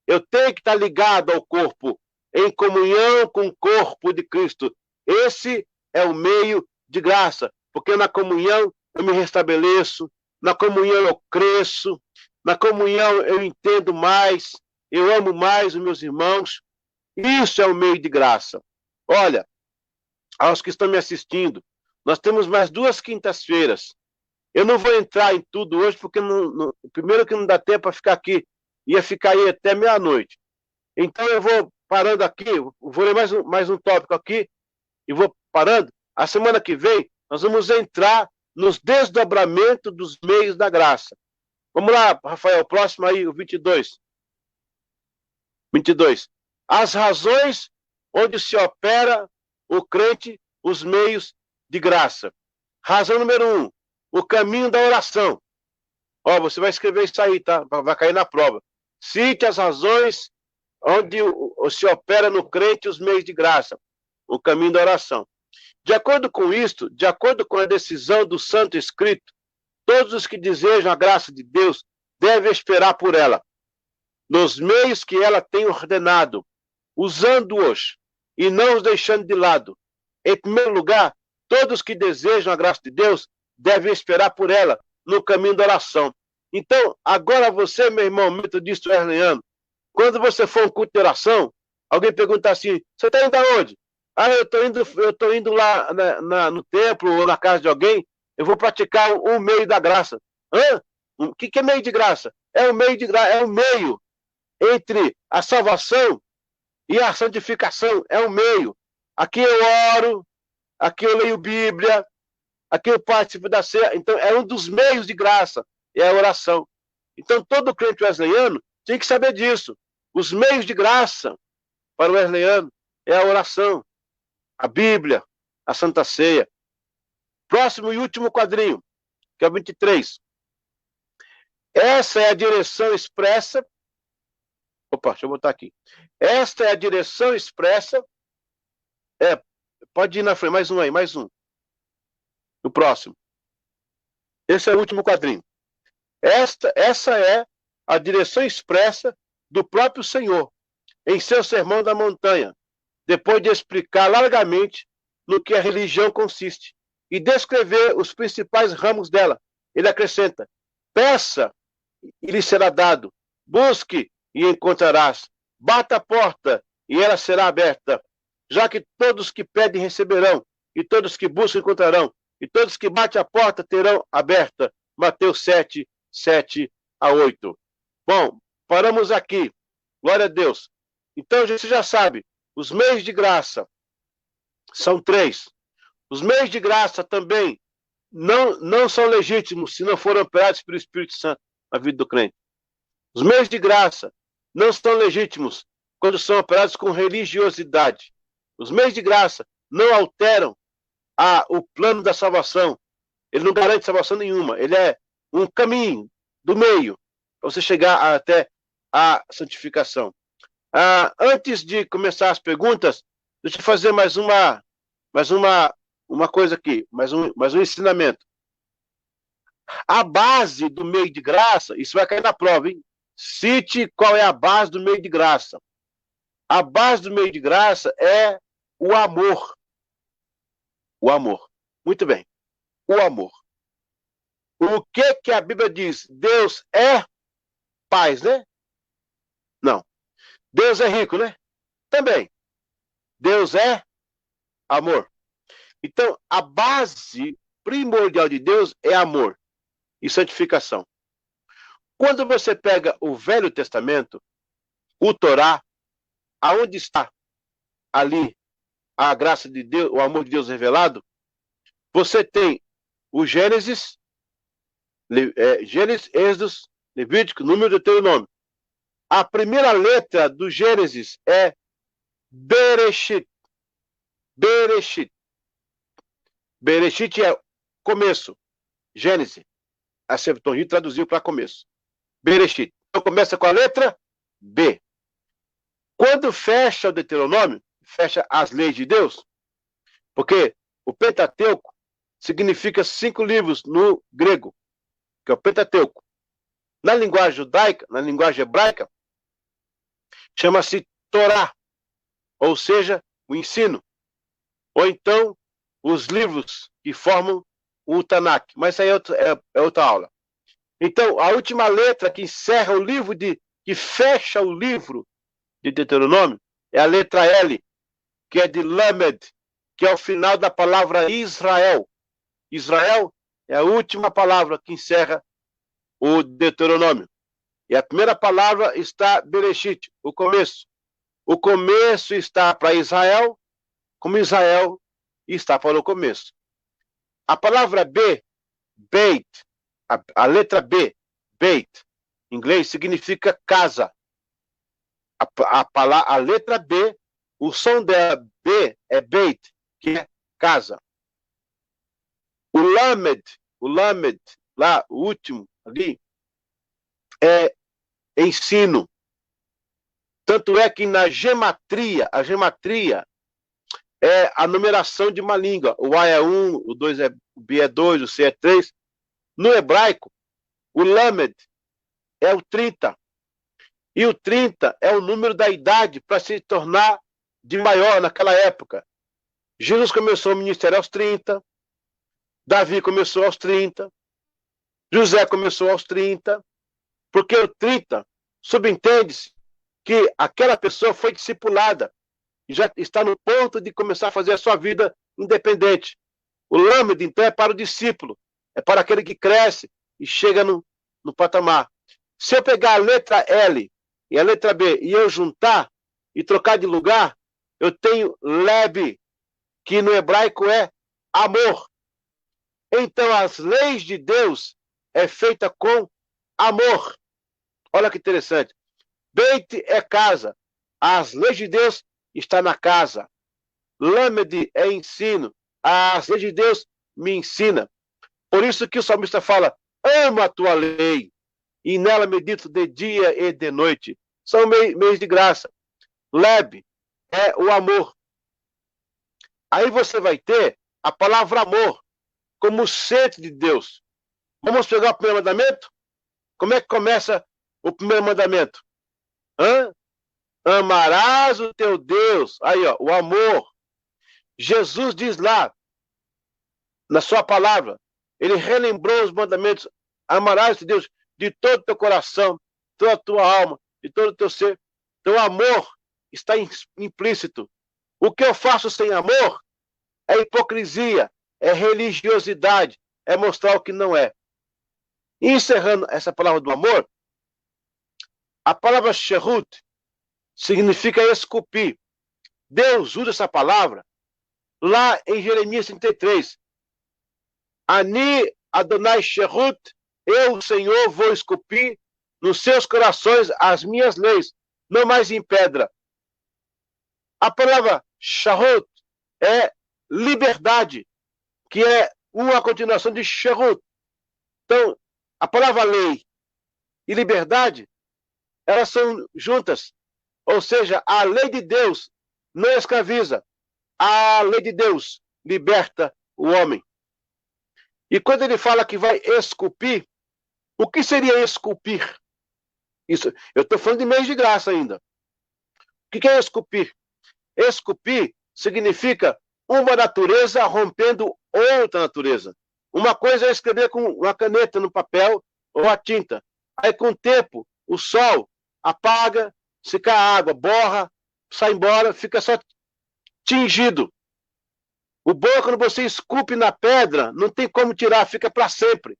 Eu tenho que estar ligado ao corpo, em comunhão com o corpo de Cristo. Esse é o meio de graça, porque na comunhão eu me restabeleço, na comunhão eu cresço, na comunhão eu entendo mais, eu amo mais os meus irmãos. Isso é o meio de graça. Olha, aos que estão me assistindo, nós temos mais 2 quintas-feiras. Eu não vou entrar em tudo hoje, porque primeiro que não dá tempo para ficar aqui, ia ficar aí até meia-noite. Então eu vou parando aqui, vou ler mais um tópico aqui, e vou parando. A semana que vem, nós vamos entrar nos desdobramentos dos meios da graça. Vamos lá, Rafael, próximo aí, o 22. 22. As razões onde se opera o crente, os meios de graça. Razão número 1, o caminho da oração. Ó, você vai escrever isso aí, tá? Vai cair na prova. Cite as razões onde se opera no crente os meios de graça. O caminho da oração. De acordo com isto, de acordo com a decisão do Santo Escrito, todos os que desejam a graça de Deus deve esperar por ela, nos meios que ela tem ordenado, usando-os e não os deixando de lado. Em primeiro lugar, todos que desejam a graça de Deus devem esperar por ela no caminho da oração. Então, agora você, meu irmão metodista wesleyano, quando você for um culto de oração, alguém pergunta assim, você está indo aonde? Ah, eu estou indo lá no templo ou na casa de alguém, eu vou praticar o meio da graça. Hã? O que é meio de graça? É o meio de graça, é o meio entre a salvação e a santificação, é o meio. Aqui eu oro, aqui eu leio Bíblia, aqui eu participo da ceia. Então, é um dos meios de graça, é a oração. Então, todo crente wesleyano tem que saber disso. Os meios de graça para o wesleyano é a oração, a Bíblia, a Santa Ceia. Próximo e último quadrinho, que é o 23. Essa é a direção expressa. Opa, deixa eu botar aqui. Esta é a direção expressa. Pode ir na frente, mais um aí, mais um. O próximo. Esse é o último quadrinho. Essa é a direção expressa do próprio Senhor, em seu Sermão da Montanha, depois de explicar largamente no que a religião consiste e descrever os principais ramos dela. Ele acrescenta: peça e lhe será dado, busque e encontrarás, bata a porta e ela será aberta, já que todos que pedem receberão, e todos que buscam encontrarão, e todos que batem a porta terão aberta. Mateus 7, 7 a 8. Bom, paramos aqui. Glória a Deus. Então, você já sabe, os meios de graça são 3. Os meios de graça também não são legítimos se não forem operados pelo Espírito Santo na vida do crente. Os meios de graça não são legítimos quando são operados com religiosidade. Os meios de graça não alteram o plano da salvação. Ele não garante salvação nenhuma. Ele é um caminho do meio para você chegar até a santificação. Antes de começar as perguntas, deixa eu fazer mais uma coisa aqui, mais um ensinamento. A base do meio de graça, isso vai cair na prova, hein? Cite qual é a base do meio de graça. A base do meio de graça é o amor. O amor. Muito bem. O amor. O que a Bíblia diz? Deus é paz, né? Não. Deus é rico, né? Também. Deus é amor. Então, a base primordial de Deus é amor e santificação. Quando você pega o Velho Testamento, o Torá, aonde está ali a graça de Deus, o amor de Deus revelado, você tem o Gênesis, Êxodo, Levítico, Número, Deuteronômio. A primeira letra do Gênesis é Bereshit. Bereshit. Bereshit é começo. Gênesis. A Septuaginta traduziu para começo. Bereshit. Então começa com a letra B. Quando fecha o Deuteronômio, fecha as leis de Deus, porque o Pentateuco significa 5 livros no grego, que é o Pentateuco. Na linguagem judaica, na linguagem hebraica, chama-se Torá, ou seja, o ensino. Ou então, os livros que formam o Tanakh. Mas isso aí é outra aula. Então, a última letra que encerra o livro, que fecha o livro de Deuteronômio, é a letra L, que é de Lamed, que é o final da palavra Israel. Israel é a última palavra que encerra o Deuteronômio. E a primeira palavra está Bereshit, o começo. O começo está para Israel, como Israel está para o começo. A palavra B, Beit, a letra B, Beit, em inglês, significa casa. A letra B, o som da B é Beit, que é casa. O Lamed, lá, o último, ali, é ensino. Tanto é que na gematria, a gematria é a numeração de uma língua. O A é 1, o B é 2, o C é 3. No hebraico, o Lamed é o 30. E o 30 é o número da idade para se tornar de maior naquela época. Jesus começou o ministério aos 30, Davi começou aos 30, José começou aos 30, porque o 30 subentende-se que aquela pessoa foi discipulada e já está no ponto de começar a fazer a sua vida independente. O lâmede, então, é para o discípulo, é para aquele que cresce e chega no patamar. Se eu pegar a letra L e a letra B e eu juntar e trocar de lugar, eu tenho lebe, que no hebraico é amor. Então, as leis de Deus é feita com amor. Olha que interessante. Beit é casa. As leis de Deus estão na casa. Lâmede é ensino. As leis de Deus me ensina. Por isso que o salmista fala, amo a tua lei, e nela medito de dia e de noite. São meios de graça. Lebe é o amor. Aí você vai ter a palavra amor como centro de Deus. Vamos pegar o primeiro mandamento? Como é que começa o primeiro mandamento? Amarás o teu Deus. Aí, ó, o amor. Jesus diz lá, na sua palavra, ele relembrou os mandamentos. Amarás o teu Deus de todo o teu coração, toda a tua alma, de todo o teu ser. Então, o amor está implícito. O que eu faço sem amor é hipocrisia, é religiosidade, é mostrar o que não é. E encerrando essa palavra do amor, a palavra sherut significa esculpir. Deus usa essa palavra lá em Jeremias 33. Ani Adonai sherut, eu, Senhor, vou esculpir nos seus corações as minhas leis, não mais em pedra. A palavra sherut é liberdade, que é uma continuação de sherut. Então, a palavra lei e liberdade, elas são juntas. Ou seja, a lei de Deus não escraviza. A lei de Deus liberta o homem. E quando ele fala que vai esculpir, o que seria esculpir? Isso, eu estou falando de meios de graça ainda. O que é esculpir? Esculpir significa uma natureza rompendo outra natureza. Uma coisa é escrever com uma caneta no papel ou a tinta. Aí, com o tempo, o sol apaga, se cai a água, borra, sai embora, fica só tingido. O bom é quando você esculpe na pedra, não tem como tirar, fica para sempre.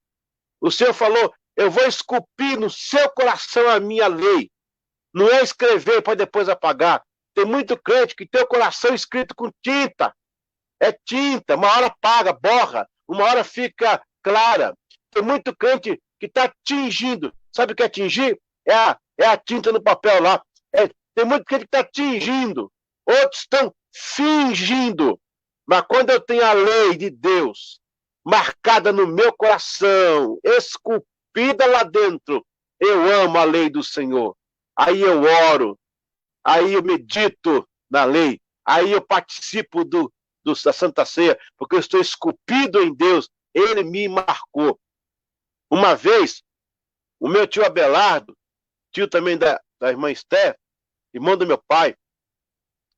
O Senhor falou, eu vou esculpir no seu coração a minha lei. Não é escrever para depois apagar. Tem muito crente que tem o coração escrito com tinta. É tinta, uma hora apaga, borra, uma hora fica clara. Tem muito crente que está tingindo. Sabe o que é tingir? É a tinta no papel lá. Tem muito crente que está tingindo. Outros estão fingindo. Mas quando eu tenho a lei de Deus marcada no meu coração, esculpida lá dentro, eu amo a lei do Senhor. Aí eu oro, aí eu medito na lei, aí eu participo da Santa Ceia, porque eu estou esculpido em Deus, ele me marcou. Uma vez, o meu tio Abelardo, tio também da irmã Esther, irmão do meu pai,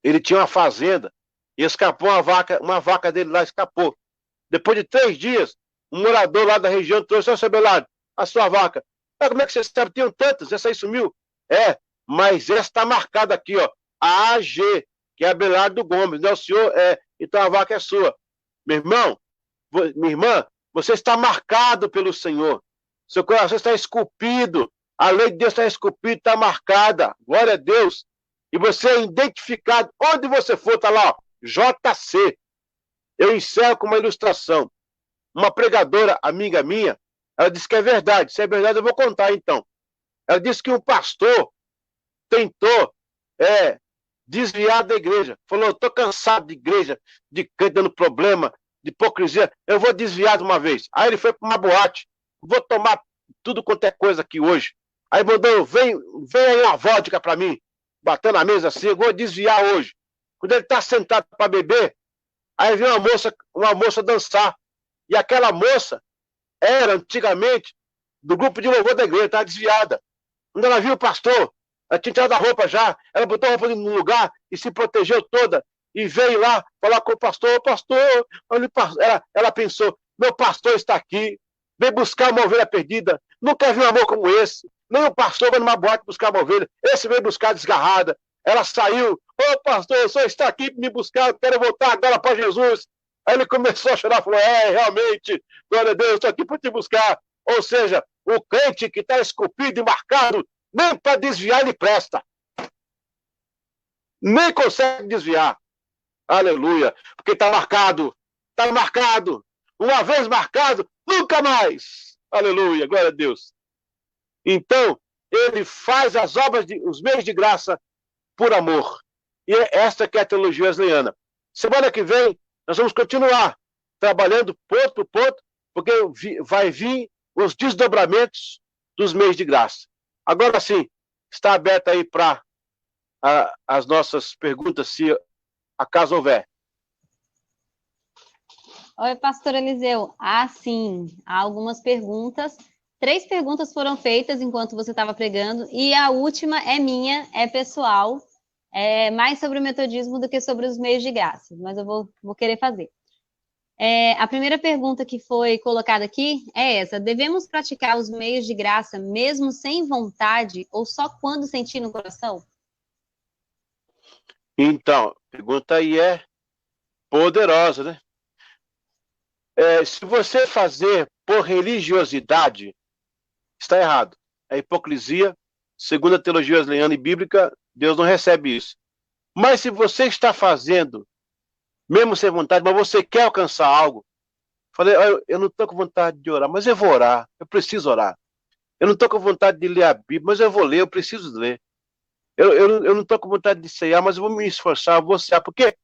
ele tinha uma fazenda, e escapou uma vaca dele lá, escapou. Depois de 3 dias, um morador lá da região trouxe, ó, seu Abelardo, a sua vaca. Ah, como é que você sabe? Tinham tantas, essa aí sumiu. Mas essa está marcada aqui, ó, a AG, que é Abelardo Gomes, né? O senhor então a vaca é sua. Meu irmão, minha irmã, você está marcado pelo Senhor. Seu coração está esculpido. A lei de Deus está esculpida, está marcada. Glória a Deus. E você é identificado. Onde você for, está lá, ó, JC. Eu encerro com uma ilustração. Uma pregadora, amiga minha, ela disse que é verdade. Se é verdade, eu vou contar então. Ela disse que um pastor tentou desviar da igreja. Falou, eu estou cansado de igreja, de crente dando problema, de hipocrisia. Eu vou desviar de uma vez. Aí ele foi para uma boate. Vou tomar tudo quanto é coisa aqui hoje. Aí mandou, vem aí uma vodka para mim. Batendo na mesa assim, eu vou desviar hoje. Quando ele está sentado para beber, aí vem uma moça dançar. E aquela moça era, antigamente, do grupo de louvor da igreja, estava desviada. Quando ela viu o pastor, ela tinha tirado a roupa já, ela botou a roupa no lugar e se protegeu toda, e veio lá falar com o pastor, pastor, olha, ela pensou, meu pastor está aqui, vem buscar uma ovelha perdida, nunca vi um amor como esse, nem o pastor vai numa boate buscar uma ovelha, esse veio buscar desgarrada, ela saiu, ô pastor, o senhor está aqui para me buscar, eu quero voltar agora para Jesus. Aí ele começou a chorar, falou, realmente, glória a Deus, estou aqui para te buscar. Ou seja, o crente que está esculpido e marcado, nem para desviar ele presta. Nem consegue desviar. Aleluia. Porque está marcado. Está marcado. Uma vez marcado, nunca mais. Aleluia. Glória a Deus. Então, ele faz as obras, os meios de graça por amor. E é esta que é a teologia wesleyana. Semana que vem, nós vamos continuar trabalhando ponto por ponto, porque vai vir os desdobramentos dos meios de graça. Agora sim, está aberta aí para as nossas perguntas, se acaso houver. Oi, pastor Eliseu. Sim, há algumas perguntas. 3 perguntas foram feitas enquanto você estava pregando, e a última é minha, é pessoal, é mais sobre o metodismo do que sobre os meios de graça, mas eu vou querer fazer. A primeira pergunta que foi colocada aqui é essa: devemos praticar os meios de graça mesmo sem vontade ou só quando sentir no coração? Então, a pergunta aí é poderosa, né? Se você fazer por religiosidade, está errado. É hipocrisia. Segundo a teologia wesleyana e bíblica, Deus não recebe isso. Mas se você está fazendo, mesmo sem vontade, mas você quer alcançar algo, falei, eu não estou com vontade de orar, mas eu vou orar, eu preciso orar. Eu não estou com vontade de ler a Bíblia, mas eu vou ler, eu preciso ler. Eu não estou com vontade de ceiar, mas eu vou me esforçar, eu vou cear. Porque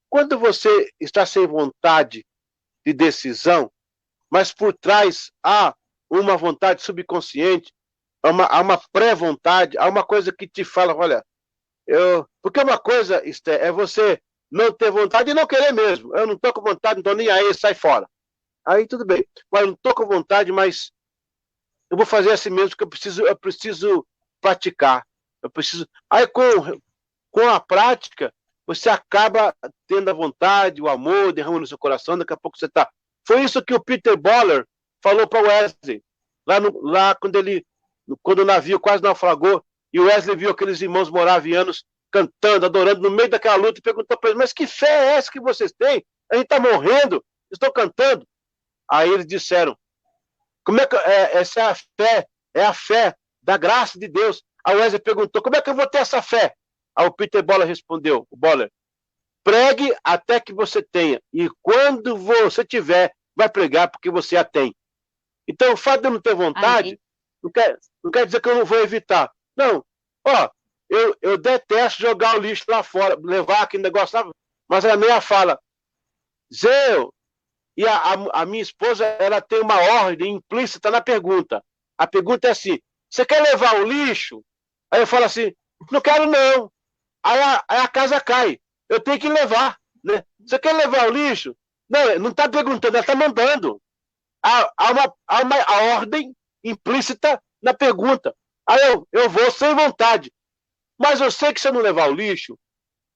quando você está sem vontade de decisão, mas por trás há uma vontade subconsciente, há uma pré-vontade, há uma coisa que te fala, olha, porque uma coisa, Esther, é você não ter vontade e não querer mesmo. Eu não estou com vontade, não estou nem aí, sai fora. Aí tudo bem. Mas eu não estou com vontade, mas eu vou fazer assim mesmo, que eu preciso praticar. Eu preciso. Aí com a prática, você acaba tendo a vontade, o amor, derramando no seu coração, daqui a pouco você está. Foi isso que o Peter Boller falou para Wesley, lá quando o navio quase naufragou, e o Wesley viu aqueles irmãos moravianos cantando, adorando, no meio daquela luta, e perguntou para eles, mas que fé é essa que vocês têm? A gente está morrendo, estou cantando. Aí eles disseram, como é que essa é a fé? É a fé da graça de Deus. A Wesley perguntou, como é que eu vou ter essa fé? Aí o Peter Boller respondeu, o Boller, pregue até que você tenha, e quando você tiver, vai pregar porque você a tem. Então, o fato de eu não ter vontade, não quer dizer que eu não vou evitar. Não, eu detesto jogar o lixo lá fora, levar aquele negócio lá, mas a minha fala, Zeu, e a minha esposa, ela tem uma ordem implícita na pergunta. A pergunta é assim, você quer levar o lixo? Aí eu falo assim, não quero não. Aí a casa cai, eu tenho que levar, né? Você quer levar o lixo? Não está perguntando, ela está mandando. Há uma ordem implícita na pergunta. Aí eu vou sem vontade. Mas eu sei que se eu não levar o lixo,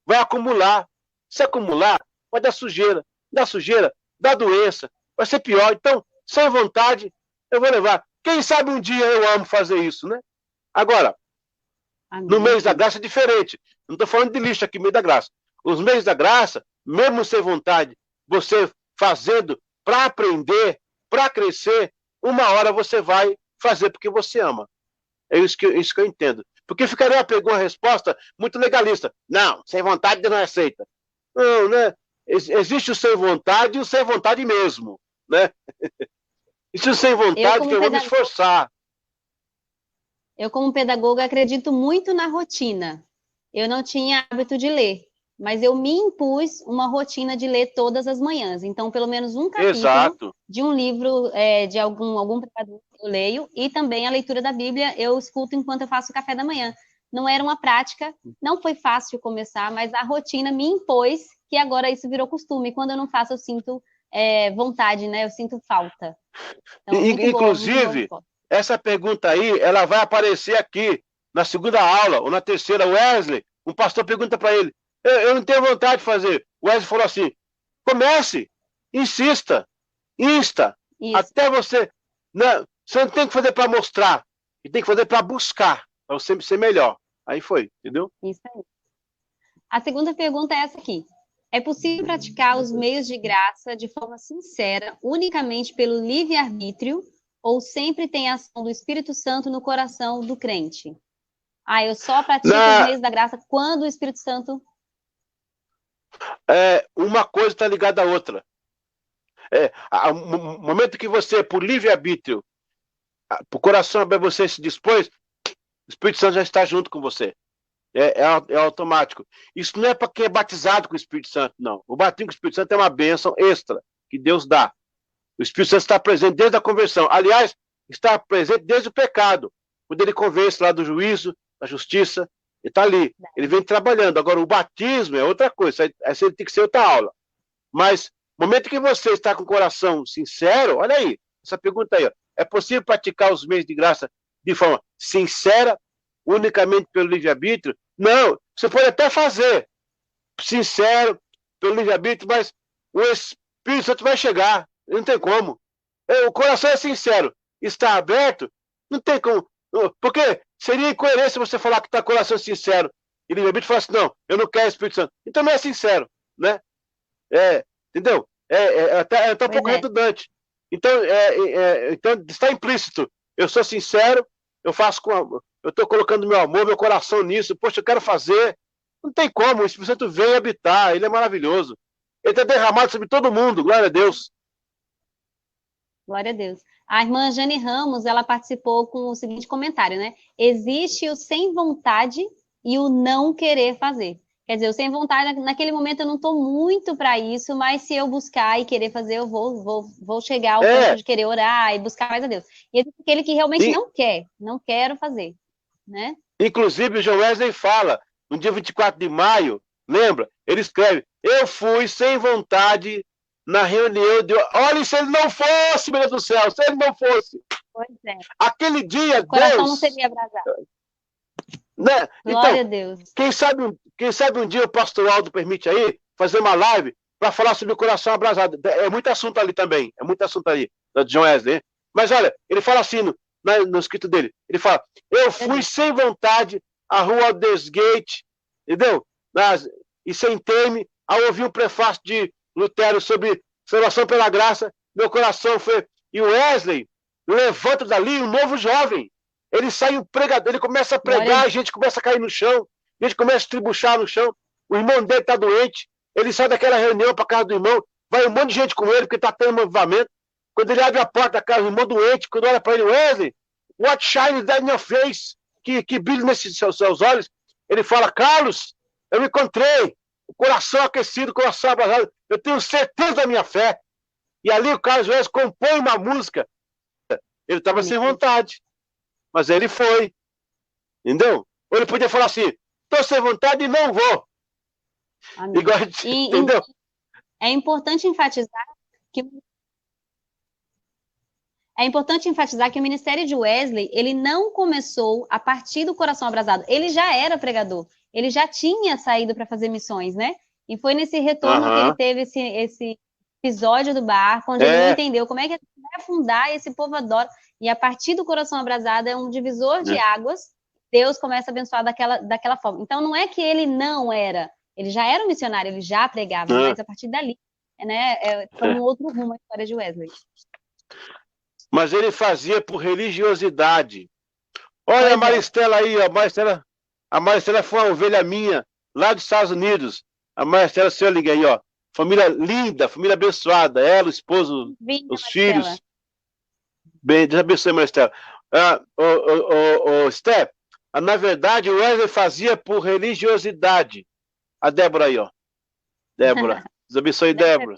vai acumular. Se acumular, vai dar sujeira. Dá sujeira, dá doença, vai ser pior. Então, sem vontade, eu vou levar. Quem sabe um dia eu amo fazer isso, né? Agora, no mês da graça é diferente. Não estou falando de lixo aqui, meio da graça. Os meios da graça, mesmo sem vontade, você fazendo para aprender, para crescer, uma hora você vai fazer porque você ama. É isso que eu entendo. Porque ficaria uma resposta muito legalista. Não, sem vontade Deus não aceita. Não, né? Existe o sem vontade e o sem vontade mesmo, né? Existe o sem vontade que eu vou me esforçar. Eu, como pedagoga, acredito muito na rotina. Eu não tinha hábito de ler, mas eu me impus uma rotina de ler todas as manhãs. Então, pelo menos um capítulo de um livro de algum pregador eu leio, e também a leitura da Bíblia eu escuto enquanto eu faço o café da manhã. Não era uma prática, não foi fácil começar, mas a rotina me impôs que agora isso virou costume. Quando eu não faço, eu sinto vontade, né? Eu sinto falta. Então, inclusive, essa pergunta aí, ela vai aparecer aqui, na segunda aula, ou na terceira. Wesley, um pastor pergunta para ele, eu não tenho vontade de fazer. O Wesley falou assim, comece, insista, insta, Isso. até você... Não, você não tem que fazer para mostrar, você tem que fazer para buscar, para você ser melhor. Aí foi, entendeu? Isso aí. A segunda pergunta é essa aqui. É possível praticar os meios de graça de forma sincera, unicamente pelo livre-arbítrio, ou sempre tem a ação do Espírito Santo no coração do crente? Eu só pratico os meios da graça quando o Espírito Santo... Uma coisa está ligada à outra. No momento que você, por livre-arbítrio, por coração aberto, você se dispôs, o Espírito Santo já está junto com você. É automático. Isso não é para quem é batizado com o Espírito Santo, não. O batismo com o Espírito Santo é uma bênção extra que Deus dá. O Espírito Santo está presente desde a conversão. Aliás, está presente desde o pecado. Quando ele convence lá do juízo, da justiça, ele está ali. Ele vem trabalhando. Agora, o batismo é outra coisa. Essa tem que ser outra aula. Mas, no momento que você está com o coração sincero, olha aí, essa pergunta aí, ó, é possível praticar os meios de graça de forma sincera, unicamente pelo livre-arbítrio? Não, você pode até fazer sincero, pelo livre-arbítrio, mas o Espírito Santo vai chegar, não tem como. O coração é sincero, está aberto, não tem como, porque seria incoerência você falar que está com o coração sincero e livre-arbítrio falar assim, não, eu não quero o Espírito Santo, então não é sincero, né? Entendeu? Até um pouco redundante. Então, então, está implícito, eu sou sincero, eu estou colocando meu amor, meu coração nisso, poxa, eu quero fazer. Não tem como, o Espírito Santo vem habitar, ele é maravilhoso. Ele está derramado sobre todo mundo, glória a Deus. Glória a Deus. A irmã Jane Ramos, ela participou com o seguinte comentário, né? Existe o sem vontade e o não querer fazer. Quer dizer, o sem vontade, naquele momento eu não estou muito para isso, mas se eu buscar e querer fazer, eu vou chegar ao ponto de querer orar e buscar mais a Deus. E existe aquele que realmente não quero fazer, né? Inclusive, o João Wesley fala, no dia 24 de maio, lembra? Ele escreve, eu fui sem vontade na reunião de... Olha, se ele não fosse, meu Deus do céu, se ele não fosse. Pois é. Aquele dia, o coração Deus... não seria abrasado. Né? Glória a Deus. Quem sabe um dia o pastor Aldo permite aí fazer uma live para falar sobre o coração abrasado. É muito assunto ali também. É muito assunto ali, do John Wesley. Mas olha, ele fala assim no escrito dele. Ele fala, eu fui sem vontade à rua Aldersgate, entendeu? E sentei-me ao ouvir o prefácio de Lutero sobre salvação pela graça. Meu coração foi... E o Wesley levanta dali um novo jovem. Ele sai um pregador, ele começa a pregar, a gente começa a cair no chão, a gente começa a estribuchar no chão, o irmão dele está doente, ele sai daquela reunião para casa do irmão, vai um monte de gente com ele, porque está tendo movimento. Quando ele abre a porta da casa do irmão doente, quando olha para ele, Wesley, what shines in your face? Que brilho nesses seus olhos. Ele fala, Carlos, eu me encontrei, o coração aquecido, o coração abrasado, eu tenho certeza da minha fé. E ali o Carlos Wesley compõe uma música. Ele estava sem vontade. Mas ele foi, entendeu? Ou ele podia falar assim, estou sem vontade e não vou. Igual, entendeu? É importante enfatizar que o ministério de Wesley, ele não começou a partir do coração abrasado. Ele já era pregador. Ele já tinha saído para fazer missões, né? E foi nesse retorno que ele teve esse episódio do barco, onde ele entendeu como é que vai afundar esse povo adora. E a partir do coração abrasado é um divisor de águas, Deus começa a abençoar daquela forma. Então não é que ele não era, ele já era um missionário, ele já pregava, mas a partir dali, né, foi um outro rumo a história de Wesley. Mas ele fazia por religiosidade. Olha a Maristela aí, a Maristela foi uma ovelha minha, lá dos Estados Unidos. A Maristela Seuling aí, ó. Família linda, família abençoada, ela, o esposo, os filhos. Bem, Deus abençoe, Maristela. Steph, na verdade, o Wesley fazia por religiosidade. A Débora aí, ó. Débora. Deus abençoe, Débora.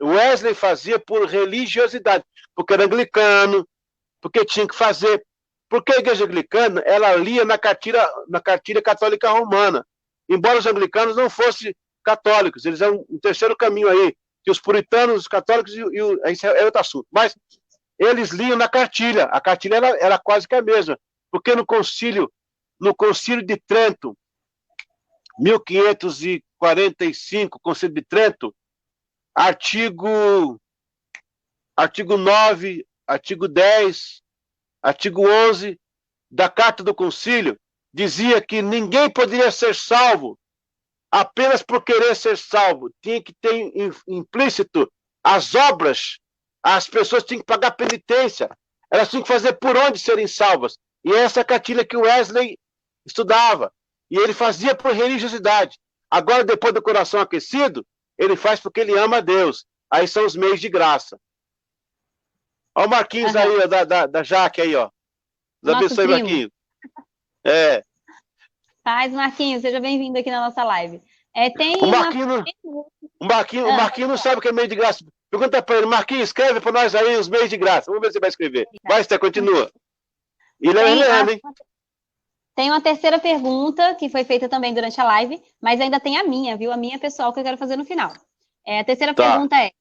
Wesley fazia por religiosidade, porque era anglicano, porque tinha que fazer. Porque a igreja anglicana, ela lia na cartilha católica romana. Embora os anglicanos não fossem católicos, eles eram um terceiro caminho aí. que os puritanos, os católicos, isso é outro assunto. Mas eles liam na cartilha. A cartilha era quase que a mesma. Porque no concílio de Trento, 1545, concílio de Trento, artigo 9, artigo 10, artigo 11 da Carta do Concílio, dizia que ninguém poderia ser salvo apenas por querer ser salvo. Tinha que ter implícito as obras, as pessoas tinham que pagar penitência, elas tinham que fazer por onde serem salvas. E essa é a cartilha que o Wesley estudava. E ele fazia por religiosidade. Agora, depois do coração aquecido, ele faz porque ele ama a Deus. Aí são os meios de graça. Olha o Marquinhos aí, ó, da Jaque aí, ó. Deus abençoe, Marquinhos. Paz, Marquinhos, seja bem-vindo aqui na nossa live. O Marquinhos não sabe o que é meio de graça. Pergunta para ele, Marquinhos, escreve para nós aí os meios de graça. Vamos ver se ele vai escrever. Vai, Esther, continua. E Leandro, hein? Tem uma terceira pergunta, que foi feita também durante a live, mas ainda tem a minha, viu? A minha pessoal, que eu quero fazer no final. A terceira pergunta é: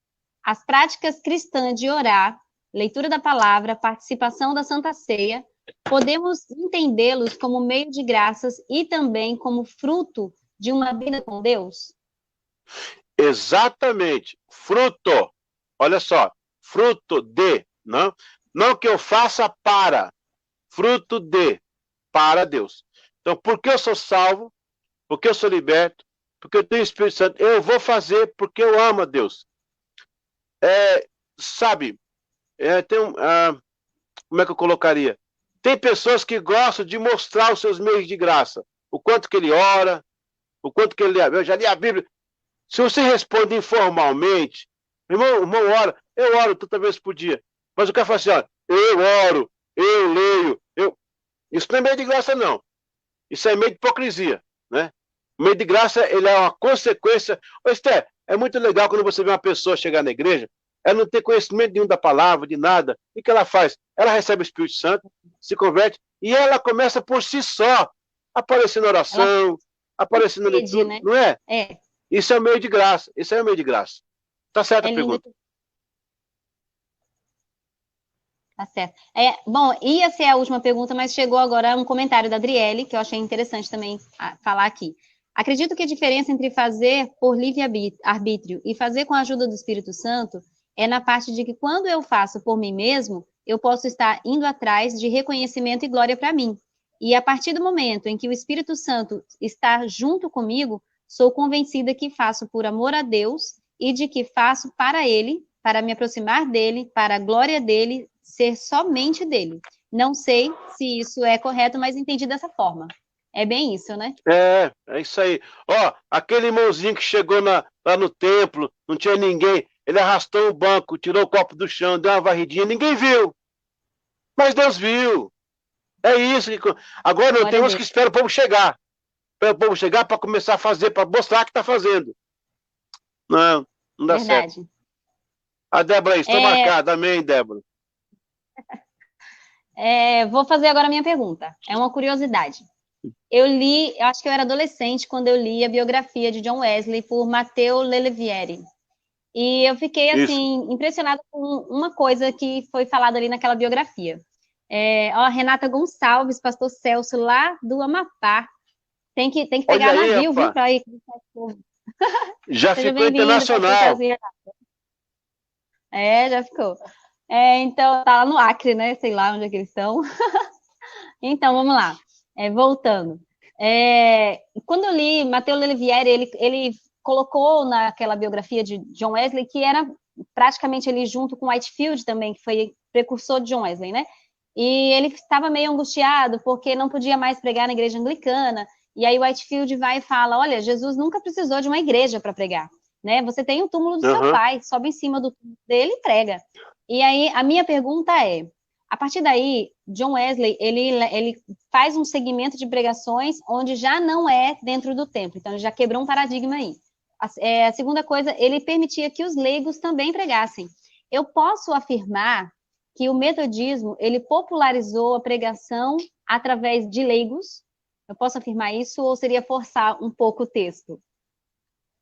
as práticas cristãs de orar, leitura da palavra, participação da Santa Ceia, podemos entendê-los como meio de graças e também como fruto de uma vida com Deus? Exatamente. Fruto. Olha só. Fruto de. Não que eu faça para. Fruto de. Para Deus. Então, porque eu sou salvo, porque eu sou liberto, porque eu tenho o Espírito Santo, eu vou fazer porque eu amo a Deus. Como é que eu colocaria? Tem pessoas que gostam de mostrar os seus meios de graça. O quanto que ele ora, o quanto que ele lê. Eu já li a Bíblia. Se você responde informalmente, irmão, ora. Eu oro toda vez por dia. Mas o cara fala assim, ó, eu oro, eu leio, Isso não é meio de graça, não. Isso é meio de hipocrisia, né? O meio de graça, ele é uma consequência. Ô, Esther, é muito legal quando você vê uma pessoa chegar na igreja, ela não tem conhecimento nenhum da palavra, de nada. O que ela faz? Ela recebe o Espírito Santo, se converte, e ela começa por si só, aparecendo na oração, aparecendo na leitura, né? Não é? Isso é o meio de graça. Isso é o meio de graça. Tá certa a pergunta. Tá certo. Bom, ia ser a última pergunta, mas chegou agora um comentário da Adriele, que eu achei interessante também falar aqui. Acredito que a diferença entre fazer por livre-arbítrio e fazer com a ajuda do Espírito Santo é na parte de que quando eu faço por mim mesmo, eu posso estar indo atrás de reconhecimento e glória para mim. E a partir do momento em que o Espírito Santo está junto comigo, sou convencida que faço por amor a Deus e de que faço para Ele, para me aproximar dEle, para a glória dEle, ser somente dele. Não sei se isso é correto, mas entendi dessa forma. É bem isso, né? É isso aí. Ó, aquele irmãozinho que chegou lá no templo, não tinha ninguém, ele arrastou o banco, tirou o copo do chão, deu uma varridinha, ninguém viu. Mas Deus viu. É isso. Agora tem uns que esperam o povo chegar. Espera o povo chegar para começar a fazer, para mostrar que está fazendo. Não dá certo. A Débora aí, estou marcada. Amém, Débora. Vou fazer agora a minha pergunta. É uma curiosidade. Eu acho que eu era adolescente quando eu li a biografia de John Wesley por Matteo Lelevieri. E eu fiquei, assim, impressionada com uma coisa que foi falada ali naquela biografia. Renata Gonçalves, pastor Celso, lá do Amapá. Tem que pegar navio, viu, para ir. Já ficou internacional. Já ficou. Então, tá lá no Acre, né? Sei lá onde é que eles estão. Então, vamos lá. Voltando. Quando eu li Matteo Lelevieri, ele colocou naquela biografia de John Wesley que era praticamente ele junto com Whitefield também, que foi precursor de John Wesley, né? E ele estava meio angustiado porque não podia mais pregar na igreja anglicana. E aí Whitefield vai e fala, olha, Jesus nunca precisou de uma igreja para pregar, né? Você tem o túmulo do seu pai, sobe em cima do túmulo dele e prega. E aí a minha pergunta é, a partir daí, John Wesley, ele faz um segmento de pregações onde já não é dentro do templo, então ele já quebrou um paradigma aí. A segunda coisa, ele permitia que os leigos também pregassem. Eu posso afirmar que o metodismo, ele popularizou a pregação através de leigos? Eu posso afirmar isso ou seria forçar um pouco o texto?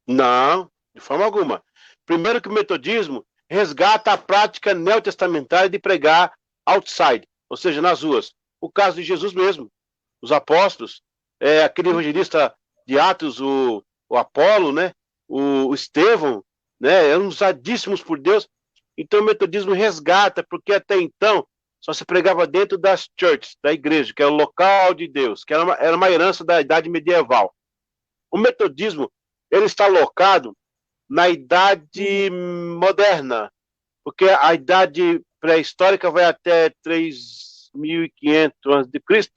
Não, De forma alguma. Primeiro que o metodismo resgata a prática neotestamentária de pregar outside, ou seja, nas ruas. O caso de Jesus mesmo, os apóstolos, aquele evangelista de Atos, o Apolo, né? O Estevão, né? Eram usadíssimos por Deus. Então o metodismo resgata, porque até então só se pregava dentro das churches, da igreja, que era o local de Deus, que era uma herança da idade medieval. O metodismo, ele está alocado na idade moderna, porque a idade pré-histórica vai até 3.500 a.C.,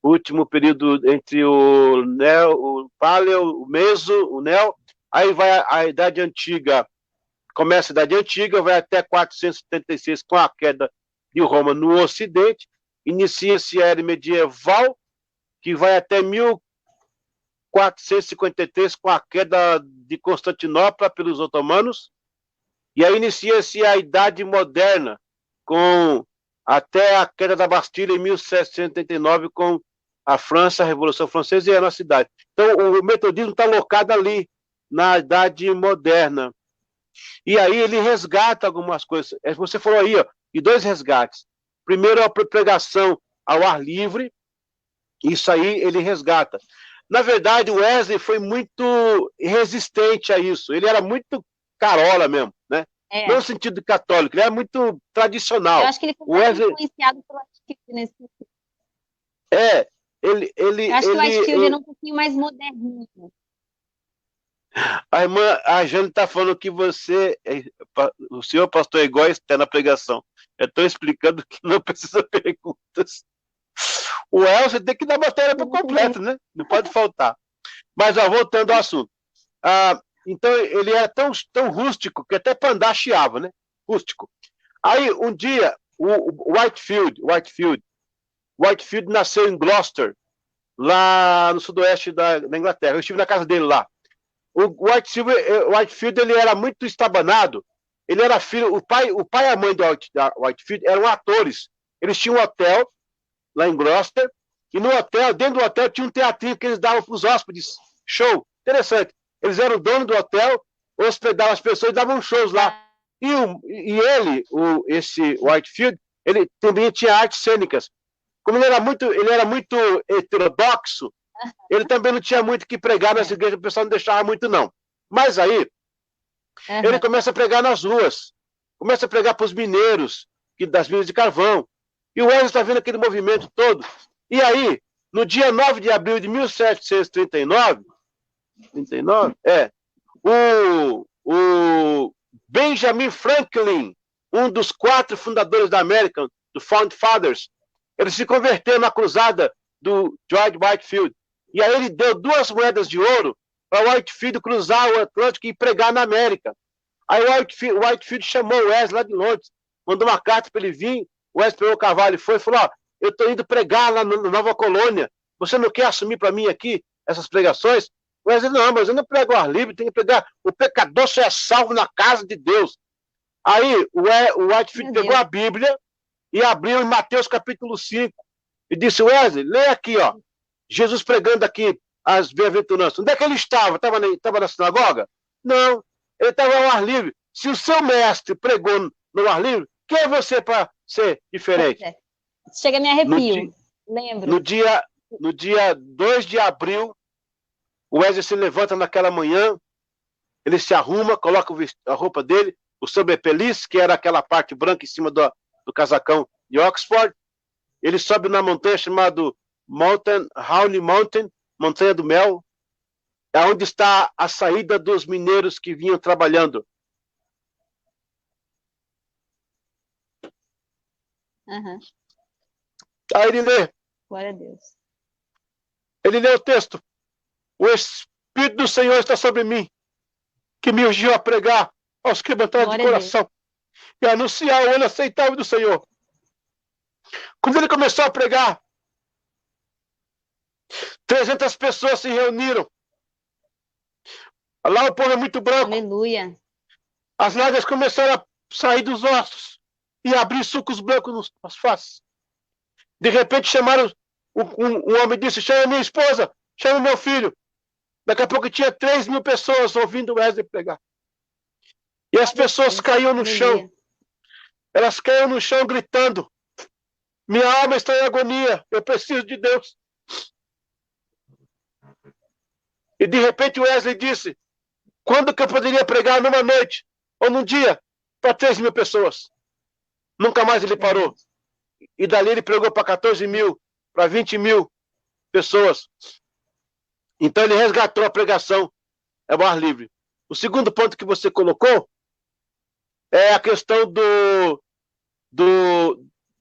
o último período entre o Paleo, o Meso, o Neo, aí vai a Idade Antiga, começa a Idade Antiga, vai até 476 com a queda de Roma no Ocidente, inicia-se a Era Medieval, que vai até 1453 com a queda de Constantinopla pelos otomanos, e aí inicia-se a Idade Moderna, com até a queda da Bastilha em 1789, com a França, a Revolução Francesa e a nossa idade. Então, o metodismo está alocado ali, na Idade Moderna. E aí ele resgata algumas coisas. Você falou aí, ó, de 2 resgates. Primeiro, a pregação ao ar livre. Isso aí ele resgata. Na verdade, o Wesley foi muito resistente a isso. Ele era muito carola mesmo, né? Não no sentido católico, ele era muito tradicional. Eu acho que ele foi mais influenciado pelo Whitefield nesse sentido. Eu acho que o Whitefield era um pouquinho mais moderninho. A irmã, a Jane está falando que o senhor pastor é igual está na pregação. Eu estou explicando que não precisa perguntas. O Elcio tem que dar matéria para completo, né? Não pode faltar. Mas, voltando ao assunto. Então, ele era tão rústico que até para andar chiava, né? Rústico. Aí, um dia, o Whitefield nasceu em Gloucester, lá no sudoeste da Inglaterra. Eu estive na casa dele lá. O Whitefield, ele era muito estabanado. Ele era filho... O pai e a mãe do Whitefield eram atores. Eles tinham um hotel lá em Gloucester, e no hotel, dentro do hotel, tinha um teatrinho que eles davam para os hóspedes. Show. Interessante. Eles eram dono do hotel, hospedavam as pessoas e davam shows lá. E esse Whitefield, ele também tinha artes cênicas. Como ele era muito heterodoxo, ele também não tinha muito que pregar nas igrejas, o pessoal não deixava muito, não. Mas aí, ele começa a pregar nas ruas, começa a pregar para os mineiros, das minas de carvão. E o Wesley está vendo aquele movimento todo. E aí, no dia 9 de abril de 1739, o Benjamin Franklin, um dos 4 fundadores da América, do Found Fathers, ele se converteu na cruzada do George Whitefield. E aí ele deu 2 moedas de ouro para o Whitefield cruzar o Atlântico e pregar na América. Aí o Whitefield chamou o Wesley lá de Londres, mandou uma carta para ele vir. O Wesley pegou o cavalo e falou, eu estou indo pregar lá na Nova Colônia, você não quer assumir para mim aqui essas pregações? O Wesley, não, mas eu não prego ao ar livre, tem que pregar, o pecador só é salvo na casa de Deus. Aí o Whitefield pegou a Bíblia e abriu em Mateus capítulo 5 e disse, Wesley, lê aqui, ó, Jesus pregando aqui as bem-aventuranças. Onde é que ele estava? Estava na sinagoga? Não, ele estava ao ar livre. Se o seu mestre pregou no ar livre, quem é você para ser diferente? Chega a me arrepio, lembro. No dia 2 de abril, o Wesley se levanta naquela manhã, ele se arruma, coloca a roupa dele, o sobrepeliz, que era aquela parte branca em cima do casacão de Oxford. Ele sobe na montanha chamada Howley Mountain, Montanha do Mel, é onde está a saída dos mineiros que vinham trabalhando. Aí ele lê. Glória a Deus. Ele lê o texto. O Espírito do Senhor está sobre mim, que me ungiu a pregar aos quebrantados de coração e a anunciar o ano aceitável do Senhor. Quando ele começou a pregar, 300 pessoas se reuniram. Lá o povo é muito branco. Aleluia. As lágrimas começaram a sair dos ossos e abrir sucos brancos nas faces. De repente chamaram, um homem disse, chama minha esposa, chama meu filho. Daqui a pouco tinha 3.000 pessoas ouvindo Wesley pregar. E as pessoas caíam no chão. Elas caíam no chão gritando: minha alma está em agonia, eu preciso de Deus. E de repente Wesley disse: quando que eu poderia pregar numa noite ou num dia para 3.000 pessoas? Nunca mais ele parou. E dali ele pregou para 14.000, para 20.000 pessoas. Então ele resgatou a pregação ao ar livre. O segundo ponto que você colocou é a questão do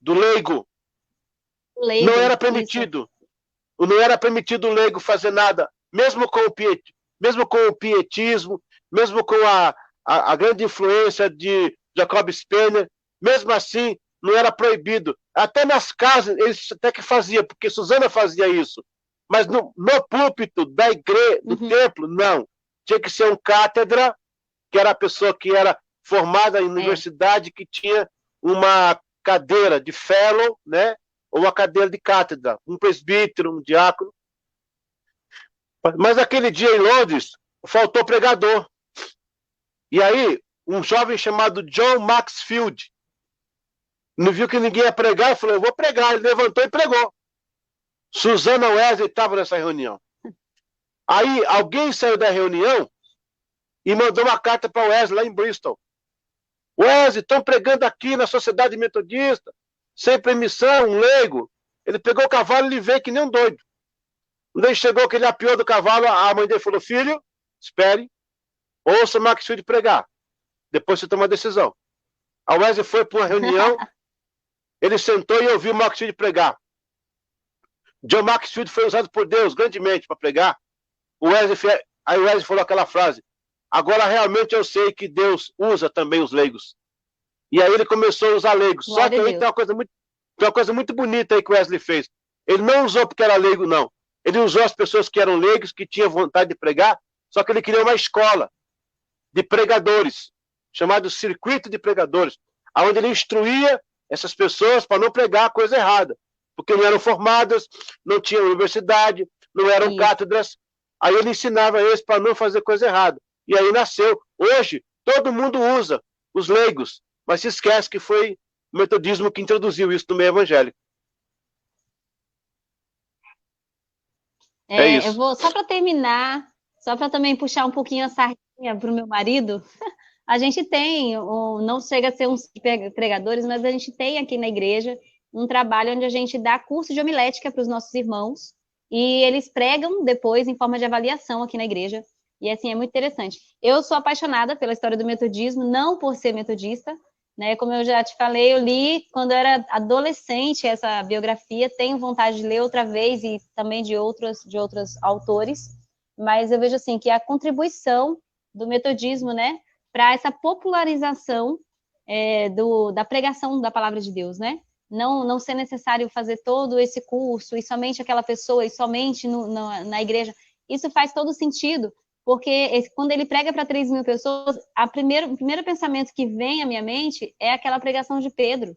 leigo. Não era permitido. Não era permitido o leigo fazer nada, mesmo com o pietismo, mesmo com a grande influência de Jacob Spener, mesmo assim, não era proibido. Até nas casas, eles até que faziam, porque Susana fazia isso. Mas no púlpito da igreja, do templo, não. Tinha que ser um cátedra, que era a pessoa que era formada em universidade, que tinha uma cadeira de fellow, né? Ou uma cadeira de cátedra, um presbítero, um diácono. Mas aquele dia em Londres, faltou pregador. E aí, um jovem chamado John Maxfield não viu que ninguém ia pregar e falou: eu vou pregar. Ele levantou e pregou. Susana Wesley estava nessa reunião. Aí, alguém saiu da reunião e mandou uma carta para Wesley lá em Bristol. Wesley, estão pregando aqui na Sociedade Metodista, sem permissão, um leigo. Ele pegou o cavalo e ele veio que nem um doido. Quando ele chegou, que ele apiou do cavalo, a mãe dele falou: filho, espere, ouça o Maxfield pregar. Depois você toma a decisão. A Wesley foi para uma reunião, ele sentou e ouviu o Maxfield pregar. John Maxfield foi usado por Deus grandemente para pregar. Aí o Wesley falou aquela frase: agora realmente eu sei que Deus usa também os leigos. E aí ele começou a usar leigos. Só que aí tem uma coisa muito bonita aí que o Wesley fez. Ele não usou porque era leigo, não. Ele usou as pessoas que eram leigos, que tinham vontade de pregar, só que ele criou uma escola de pregadores, chamado Circuito de Pregadores, onde ele instruía essas pessoas para não pregar coisa errada, porque não eram formadas, não tinham universidade, não eram cátedras. Aí ele ensinava eles para não fazer coisa errada. E aí nasceu. Hoje, todo mundo usa os leigos, mas se esquece que foi o metodismo que introduziu isso no meio evangélico. É isso. Eu vou, só para terminar, só para também puxar um pouquinho a sardinha para o meu marido, a gente tem, não chega a ser uns pregadores, mas a gente tem aqui na igreja um trabalho onde a gente dá curso de homilética para os nossos irmãos, e eles pregam depois em forma de avaliação aqui na igreja, e assim, é muito interessante. Eu sou apaixonada pela história do metodismo, não por ser metodista, né? Como eu já te falei, eu li quando eu era adolescente essa biografia, tenho vontade de ler outra vez e também de outros autores, mas eu vejo assim que a contribuição do metodismo, né, para essa popularização da pregação da palavra de Deus, né? Não ser necessário fazer todo esse curso e somente aquela pessoa e somente na igreja. Isso faz todo sentido, porque quando ele prega para 3.000 pessoas, o primeiro pensamento que vem à minha mente é aquela pregação de Pedro.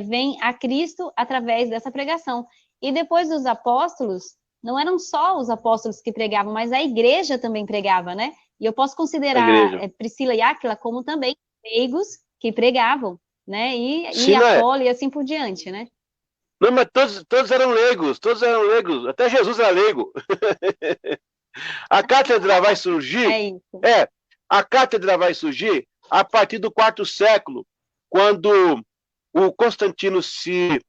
Vem a Cristo através dessa pregação. E depois dos apóstolos, não eram só os apóstolos que pregavam, mas a igreja também pregava, né? E eu posso considerar Priscila e Áquila como também leigos que pregavam, né? E Apolo e assim por diante, né? Não, mas todos eram leigos, até Jesus era leigo. A cátedra vai surgir, a cátedra vai surgir a partir do 4º século, quando o Constantino se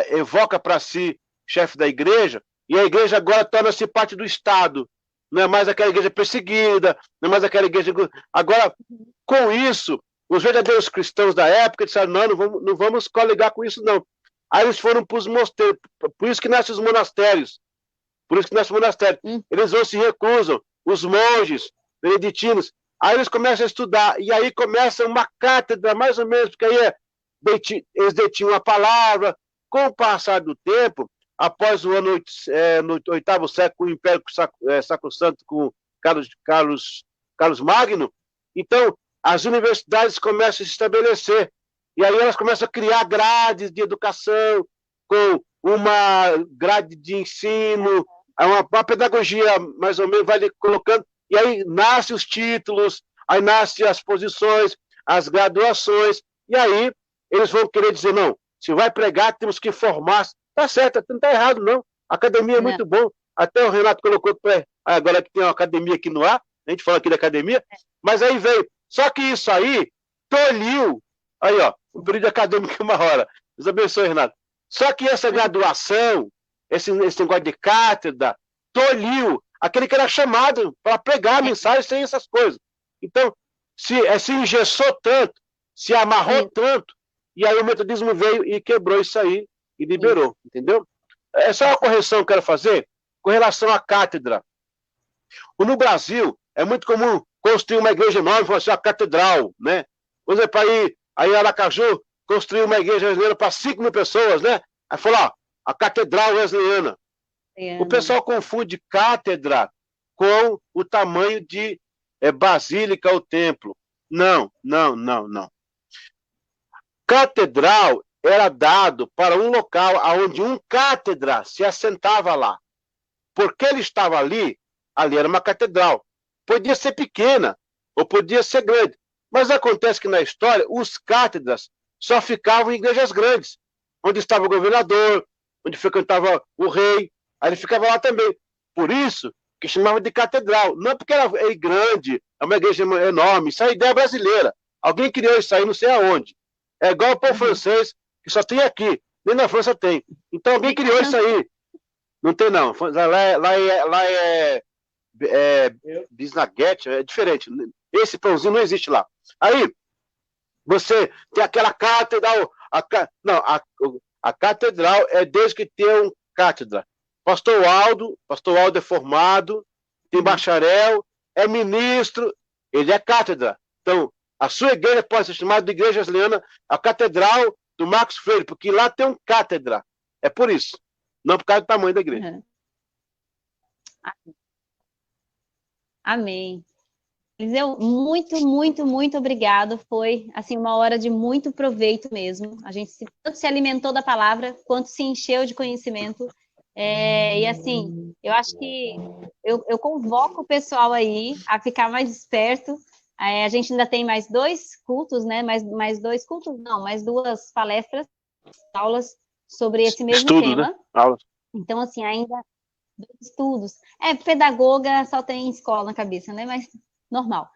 evoca para si chefe da igreja, e a igreja agora torna-se parte do Estado. Não é mais aquela igreja perseguida, não é mais aquela igreja... Agora, com isso, os verdadeiros cristãos da época disseram: não vamos coligar com isso, não. Aí eles foram para os mosteiros, por isso que nascem os monastérios. Eles não se recusam, os monges beneditinos. Aí eles começam a estudar, e aí começa uma cátedra, mais ou menos, porque aí eles detinham a palavra. Com o passar do tempo, após o ano no 8º século, o Império Sacrosanto com Carlos Magno, então as universidades começam a se estabelecer, e aí elas começam a criar grades de educação, com uma grade de ensino, uma pedagogia, mais ou menos, vai colocando, e aí nascem os títulos, aí nascem as posições, as graduações, e aí eles vão querer dizer, não, se vai pregar, temos que formar. Tá certo, não está errado, não. A academia é muito bom. Até o Renato colocou, agora que tem uma academia aqui no ar, a gente fala aqui da academia, mas aí veio. Só que isso aí tolhiu. Aí, ó, um período acadêmico de 1 hora. Deus abençoe, Renato. Só que essa graduação, esse negócio de cátedra, tolhiu aquele que era chamado para pregar a mensagem sem essas coisas. Então, se engessou tanto, se amarrou tanto, e aí o metodismo veio e quebrou isso aí e liberou, entendeu? É só uma correção que eu quero fazer com relação à cátedra. No Brasil, é muito comum construir uma igreja enorme, falar assim, a catedral, né? Por exemplo, aí Aracaju construiu uma igreja wesleyana para 5 mil pessoas, né? Aí falou, ó, a catedral wesleyana. O pessoal confunde cátedra com o tamanho de basílica ou templo. Não. Catedral era dado para um local onde um cátedra se assentava lá. Porque ele estava ali era uma catedral. Podia ser pequena ou podia ser grande. Mas acontece que na história, os cátedras só ficavam em igrejas grandes, onde estava o governador, onde frequentava o rei, aí ele ficava lá também. Por isso que chamava de catedral. Não porque era grande, é uma igreja enorme, isso é ideia brasileira. Alguém criou isso aí, não sei aonde. É igual o povo francês, que só tem aqui. Nem na França tem. Então alguém criou isso aí. Não tem, não. Lá é bisnaguete, é diferente. Esse pãozinho não existe lá. Aí, você tem aquela catedral. A catedral é desde que tem um cátedra. Pastor Aldo é formado, tem bacharel, é ministro, ele é cátedra. Então, a sua igreja pode ser chamada de Igreja Wesleyana, a Catedral do Marcos Freire, porque lá tem um cátedra. É por isso. Não por causa do tamanho da igreja. Amém. Eliseu, muito obrigado. Foi assim 1 hora de muito proveito mesmo. A gente tanto se alimentou da palavra, quanto se encheu de conhecimento. E assim, eu acho que eu convoco o pessoal aí a ficar mais esperto. A gente ainda tem mais 2 cultos, né? Mais 2 cultos, não, mais 2 palestras, aulas sobre esse mesmo tema. Né? Aulas. Então, assim, ainda 2 estudos. Pedagoga só tem escola na cabeça, né? Mas normal.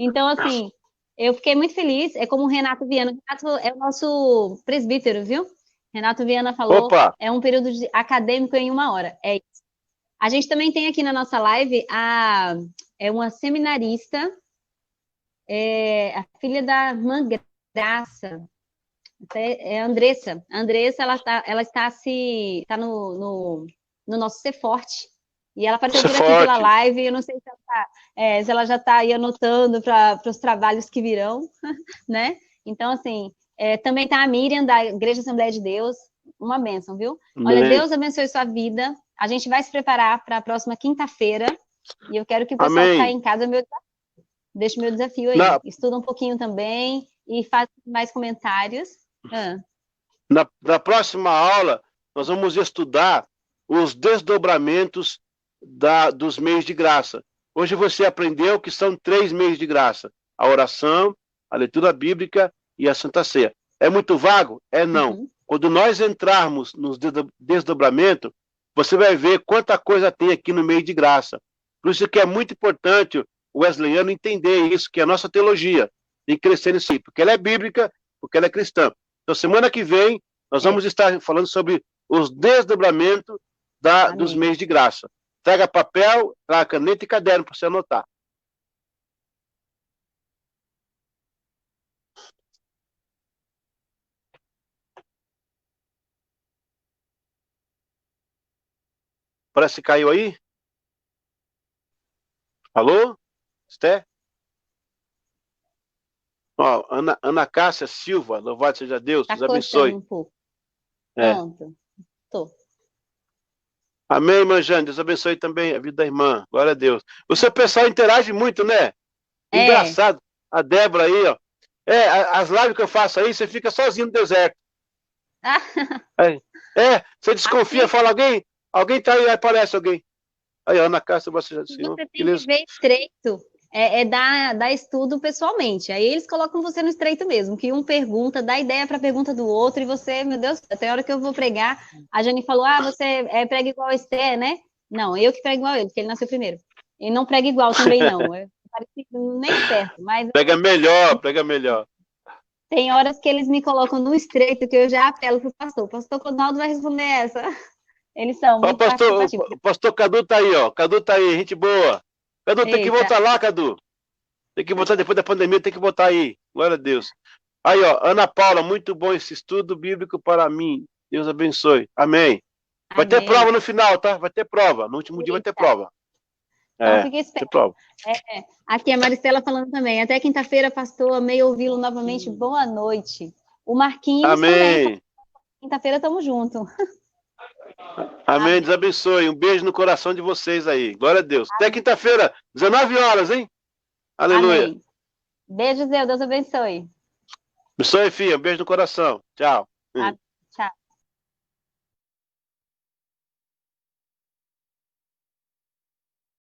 Então, assim, eu fiquei muito feliz. É como o Renato Viana. O Renato é o nosso presbítero, viu? Renato Viana falou, Opa. É um período acadêmico em 1 hora. É isso. A gente também tem aqui na nossa live uma seminarista, a filha da irmã Graça, é a Andressa. A Andressa, ela está no nosso Ser Forte. E ela apareceu por aqui pela live, eu não sei se ela já está aí anotando para os trabalhos que virão, né? Então, assim, também está a Miriam, da Igreja Assembleia de Deus, uma bênção, viu? Olha, Deus abençoe sua vida. A gente vai se preparar para a próxima quinta-feira, e eu quero que o pessoal que está aí em casa, deixe meu desafio aí. Estuda um pouquinho também, e faz mais comentários. Na próxima aula, nós vamos estudar os desdobramentos dos meios de graça. Hoje você aprendeu que são 3 meios de graça: a oração, a leitura bíblica e a Santa Ceia. É muito vago? Não. Uhum. Quando nós entrarmos nos desdobramentos, você vai ver quanta coisa tem aqui no meio de graça. Por isso que é muito importante o wesleyano entender isso, que é a nossa teologia, e crescer nisso aí, porque ela é bíblica, porque ela é cristã. Então, semana que vem, nós vamos estar falando sobre os desdobramentos dos meios de graça. Traga papel, traga caneta e caderno para você anotar. Parece que caiu aí? Alô? Esté? Ó, Ana Cássia Silva, louvado seja Deus, Deus abençoe. Um pouco. Pronto. Tô. Amém, irmã Jane, Deus abençoe também a vida da irmã, glória a Deus. O seu pessoal interage muito, né? Engraçado. A Débora aí, ó. As lives que eu faço aí, você fica sozinho no deserto. Você desconfia, fala, Alguém tá aí, aparece alguém. Aí, Ana Cássia, você já Você tem que ver estreito, dar estudo pessoalmente. Aí eles colocam você no estreito mesmo, que um pergunta, dá ideia para a pergunta do outro, e você, meu Deus, até a hora que eu vou pregar, a Jane falou, você prega igual a Esther, né? Não, eu que prego igual ele, porque ele nasceu primeiro. E não prega igual também, não. É parecido nem perto, mas Prega melhor. tem horas que eles me colocam no estreito que eu já apelo pro pastor. O pastor Codaldo vai responder essa. Eles são Ó, muito participativos. o pastor Cadu tá aí, ó. Cadu tá aí, gente boa. Cadu, tem que Eita. voltar lá, Cadu. Tem que voltar depois da pandemia, tem que voltar aí. Glória a Deus. Aí, ó, Ana Paula, muito bom esse estudo bíblico para mim. Deus abençoe. Amém. Vai ter Amém. prova no final, tá? Vai ter prova. No último dia vai ter prova. Então fica Vai ter esperto. prova. Aqui a Maristela falando também. Até quinta-feira, pastor, amei ouvi-lo novamente. Boa noite. O Marquinhos também. Amém. Quinta-feira estamos juntos. Amém. Deus abençoe. Um beijo no coração de vocês aí. Glória a Deus. Até quinta-feira, 19 horas, hein? Aleluia. Amém. Beijos, Deus abençoe. Abençoe, filha. Um beijo no coração. Tchau. Amém.